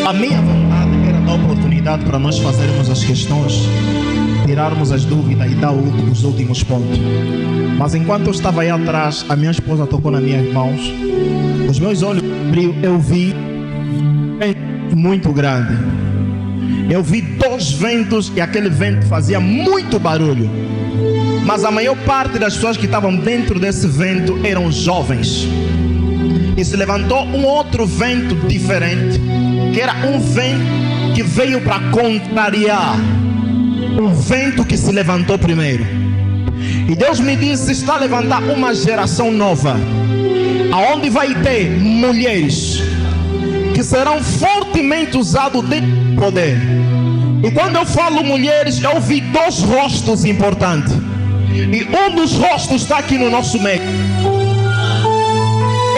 a minha vontade era dar oportunidade para nós fazermos as questões, tirarmos as dúvidas e dar os últimos pontos. Mas enquanto eu estava aí atrás, a minha esposa tocou nas minhas mãos, os meus olhos abriu, eu vi muito grande. Eu vi 2 ventos e aquele vento fazia muito barulho. Mas a maior parte das pessoas que estavam dentro desse vento eram jovens. E se levantou um outro vento diferente, que era um vento que veio para contrariar o vento que se levantou primeiro. E Deus me disse: está a levantar uma geração nova, aonde vai ter mulheres que serão fortemente usadas de poder. E quando eu falo mulheres, eu vi 2 rostos importantes. E um dos rostos está aqui no nosso meio.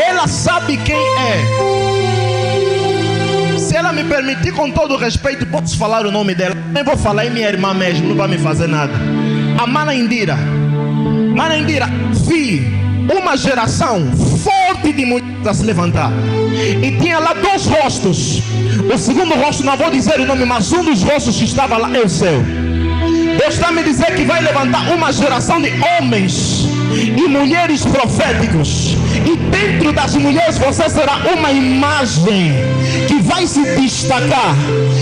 Ela sabe quem é. Se ela me permitir, com todo respeito, posso falar o nome dela. Nem vou falar, é minha irmã mesmo, não vai me fazer nada. A Mana Indira. Mana Indira, vi uma geração forte de mulheres a se levantar. E tinha lá 2 rostos. O segundo rosto, não vou dizer o nome, mas um dos rostos que estava lá é o seu. Deus está me dizer que vai levantar uma geração de homens e mulheres proféticos. E dentro das mulheres você será uma imagem que vai se destacar,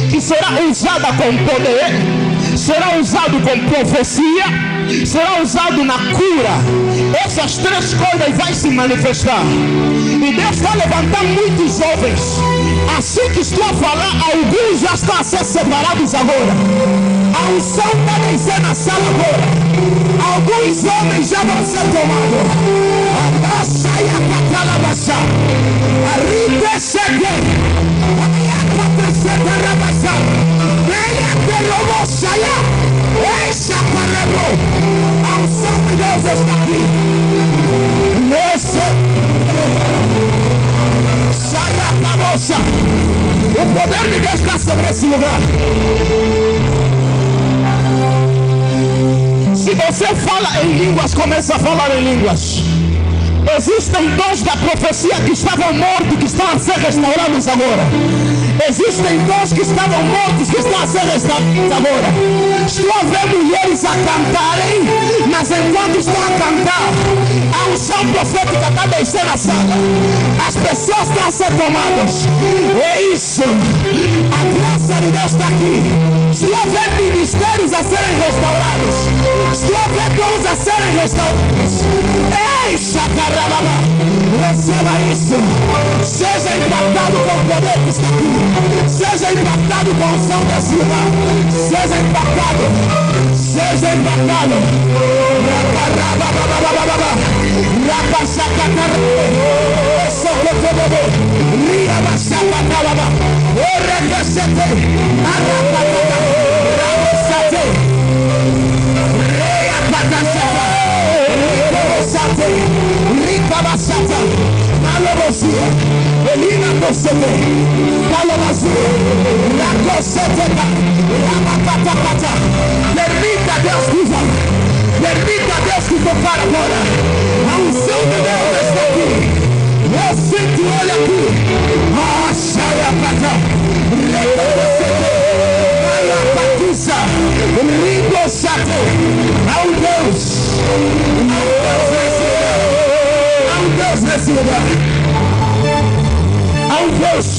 que será usada com poder, será usado com profecia, será usado na cura. Essas 3 coisas vai se manifestar. E Deus vai levantar muitos jovens. Assim que estou a falar, alguns já estão a ser separados agora. A unção está descendo na sala agora. Alguns homens já vão ser tomados. Abraça e acatalabaça. Arriba chegue. Acatalabaça. Venha pelo moçaia. Eixa parebo. A unção de Deus está aqui. Nesse. Saia para moça. O poder de Deus está sobre esse lugar. Se você fala em línguas, começa a falar em línguas. Existem dons da profecia que estavam mortos, que estão a ser restaurados agora. Existem dons que estavam mortos, que estão a ser restaurados agora. Estou a ver mulheres a cantarem, mas enquanto estão a cantar, a unção profética está descendo a sala. As pessoas estão a ser tomadas. É isso. A graça de Deus está aqui. Estou a ver ministérios a serem restaurados. Estou a ver dons a serem restaurados. Ei, chacarababa, receba isso. Seja impactado com o poder que está aqui. Seja impactado com a unção desse lugar. Seja impactado. Seja impactado. Permita Deus viva. Permita Deus que tocar agora. A unção de Deus está aqui. Eu sinto ele aqui. Achaia pata. Recebeu. Rico chato. Ao Deus. Ao Deus nesse lugar. Ao Deus.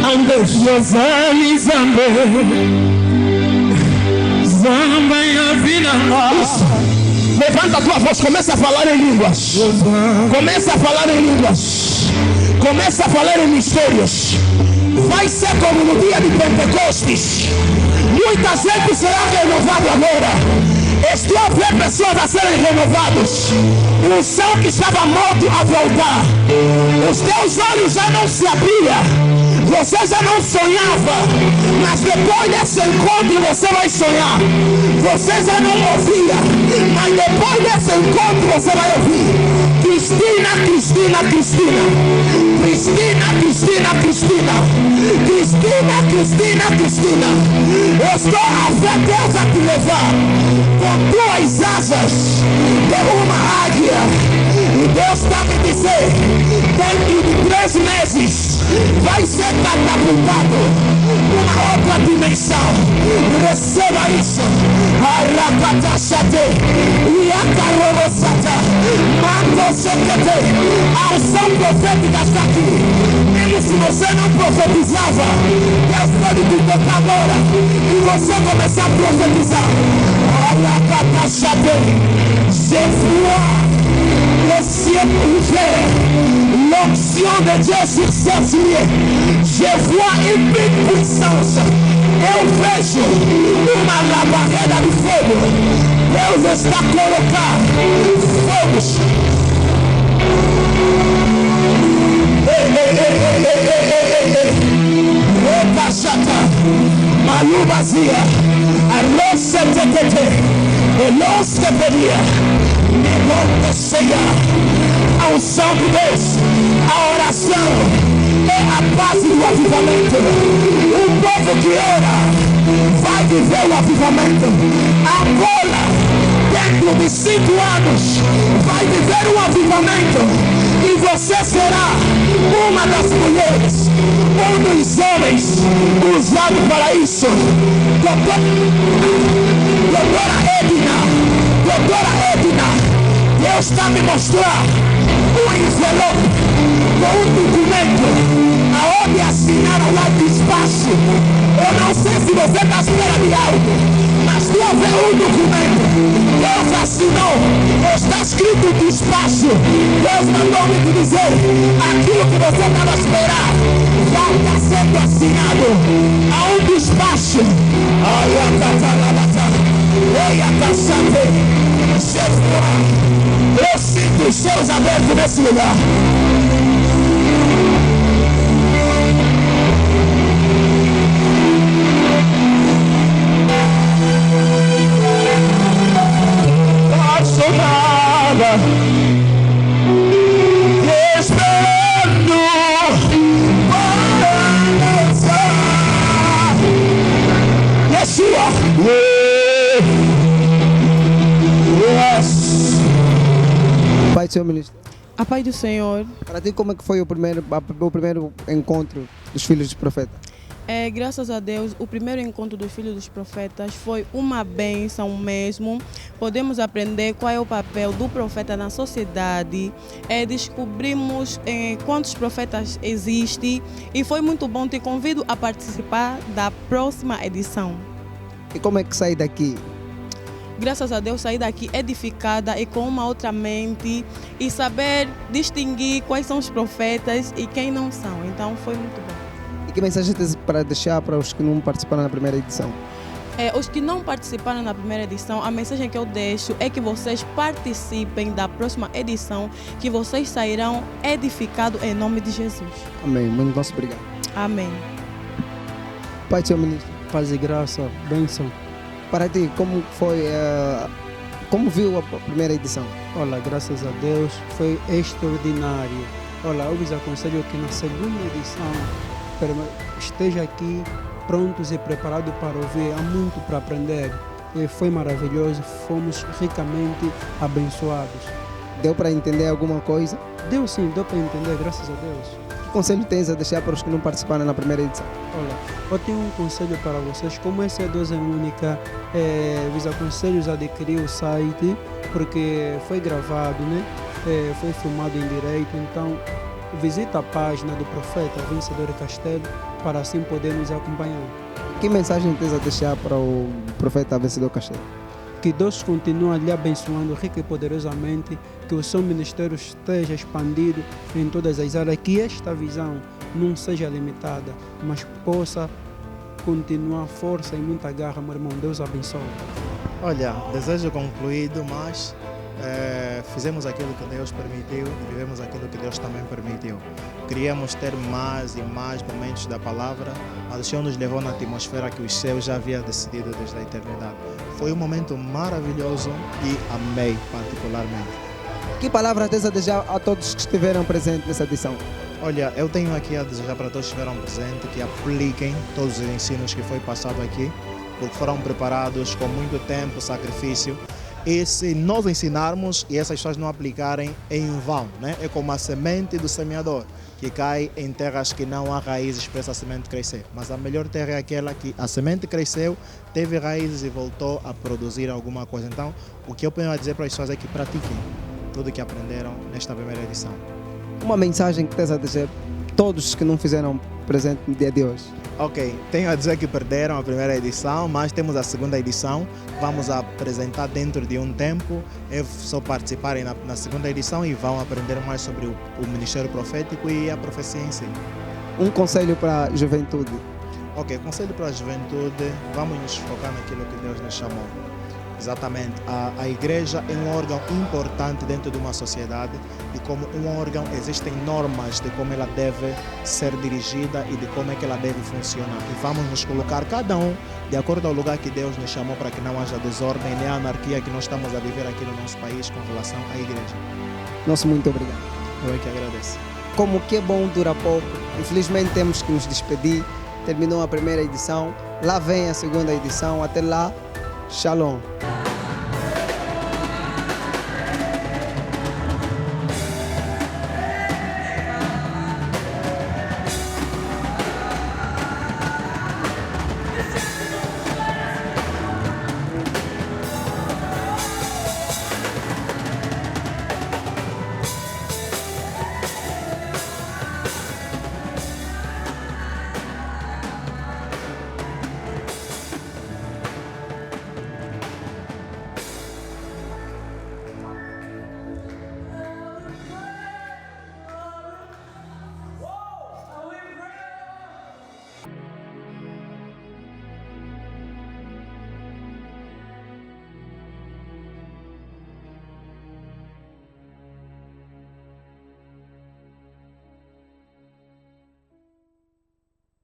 Ao Deus. José Zambe. Isso. Levanta a tua voz, começa a falar em línguas. Começa a falar em línguas. Começa a falar em mistérios. Vai ser como no dia de Pentecostes. Muita gente será renovada agora. Estou a ver pessoas a serem renovados. O céu que estava morto a voltar. Os teus olhos já não se abriam. Você já não sonhava, mas depois desse encontro você vai sonhar. Você já não ouvia, mas depois desse encontro você vai ouvir. Cristina, Cristina, Cristina. Cristina, Cristina, Cristina. Cristina, Cristina, Cristina. Eu estou a ver Deus a te levar com 2 asas de uma águia. E Deus está me dizendo, dentro de 3 meses, vai ser catapultado uma outra dimensão. Receba isso. Arrapatachate, Iacarolosata, Mantosecate. A unção profética está aqui. Mesmo se você não profetizava, Deus pode te tocar agora e você começar a profetizar. Arrapatachate, je vois le ciel ouvert, l'onction de Dieu sur cette lieu. Je vois une belle puissance. Eu vejo uma labareda de fogo. Deus está colocando fogos. Repachata, malubazia, arrocetetete, elosqueperia. A unção de Deus, a oração é a base do avivamento. O povo que ora vai viver o avivamento. Agora, dentro de 5 anos vai viver um avivamento e você será uma das mulheres, um dos homens usados para isso. Doutora Edna, Deus está me mostrando um envelope com um documento aonde assinaram lá despacho. Eu não sei se você está à espera de algo, mas tu vê um documento. Deus assinou, está escrito despacho. Deus mandou-me te dizer, aquilo que você estava a esperar vai estar sendo assinado a um despacho. Eu sinto os céus abertos nesse lugar. Nada esperando para lançar Yeshua. Pai do Senhor Ministro. A paz do Senhor. Para ti, como é que foi o primeiro encontro dos filhos dos profetas? Graças a Deus, o primeiro encontro dos filhos dos profetas foi uma bênção mesmo. Podemos aprender qual é o papel do profeta na sociedade. Descobrimos quantos profetas existem e foi muito bom. Te convido a participar da próxima edição. E como é que sai daqui? Graças a Deus, sair daqui edificada e com uma outra mente e saber distinguir quais são os profetas e quem não são. Então foi muito bom. E que mensagem tens para deixar para os que não participaram na primeira edição? Os que não participaram na primeira edição, a mensagem que eu deixo é que vocês participem da próxima edição, que vocês sairão edificados em nome de Jesus. Amém. Muito nosso obrigado. Amém. Pai do Senhor Ministro. Paz e graça, bênção. Para ti, como foi, como viu a primeira edição? Olha, graças a Deus, foi extraordinário. Olha, eu vos aconselho que na segunda edição esteja aqui prontos e preparados para ouvir. Há muito para aprender. E foi maravilhoso, fomos ricamente abençoados. Deu para entender alguma coisa? Deu sim, deu para entender, graças a Deus. Que conselho tens a deixar para os que não participaram na primeira edição? Olha, eu tenho um conselho para vocês. Como essa é a dose única, vos aconselho a adquirir o site, porque foi gravado, né? Foi filmado em direito, então visita a página do Profeta Vencedor Castelo para assim poder nos acompanhar. Que mensagem tens a deixar para o Profeta Vencedor Castelo? Que Deus continue lhe abençoando rica e poderosamente, que o seu ministério esteja expandido em todas as áreas, que esta visão não seja limitada, mas possa continuar força e muita garra, meu irmão. Deus abençoe. Olha, desejo concluído, mas fizemos aquilo que Deus permitiu e vivemos aquilo que Deus também permitiu. Queríamos ter mais e mais momentos da palavra, mas o Senhor nos levou na atmosfera que os céus já havia decidido desde a eternidade. Foi um momento maravilhoso e amei particularmente. Que palavra tens a desejar a todos que estiveram presentes nessa edição? Olha, eu tenho aqui a desejar para todos que estiveram presentes que apliquem todos os ensinos que foi passado aqui, porque foram preparados com muito tempo, sacrifício. E se nós ensinarmos e essas pessoas não aplicarem, é em vão, né? É como a semente do semeador, que cai em terras que não há raízes para essa semente crescer. Mas a melhor terra é aquela que a semente cresceu, teve raízes e voltou a produzir alguma coisa. Então, o que eu tenho a dizer para as pessoas é que pratiquem tudo o que aprenderam nesta primeira edição. Uma mensagem que tens a dizer todos que não fizeram presente no dia de hoje? Ok, tenho a dizer que perderam a primeira edição, mas temos a segunda edição. Vamos apresentar dentro de um tempo. É só participarem na segunda edição e vão aprender mais sobre o ministério profético e a profecia em si. Um conselho para a juventude? Ok, conselho para a juventude, vamos nos focar naquilo que Deus nos chamou. Exatamente, a igreja é um órgão importante dentro de uma sociedade e como um órgão existem normas de como ela deve ser dirigida e de como é que ela deve funcionar. E vamos nos colocar cada um de acordo ao lugar que Deus nos chamou para que não haja desordem nem anarquia que nós estamos a viver aqui no nosso país com relação à igreja. Nosso muito obrigado. Eu é que agradeço. Como que é bom dura pouco, infelizmente temos que nos despedir. Terminou a primeira edição, lá vem a segunda edição, até lá, shalom.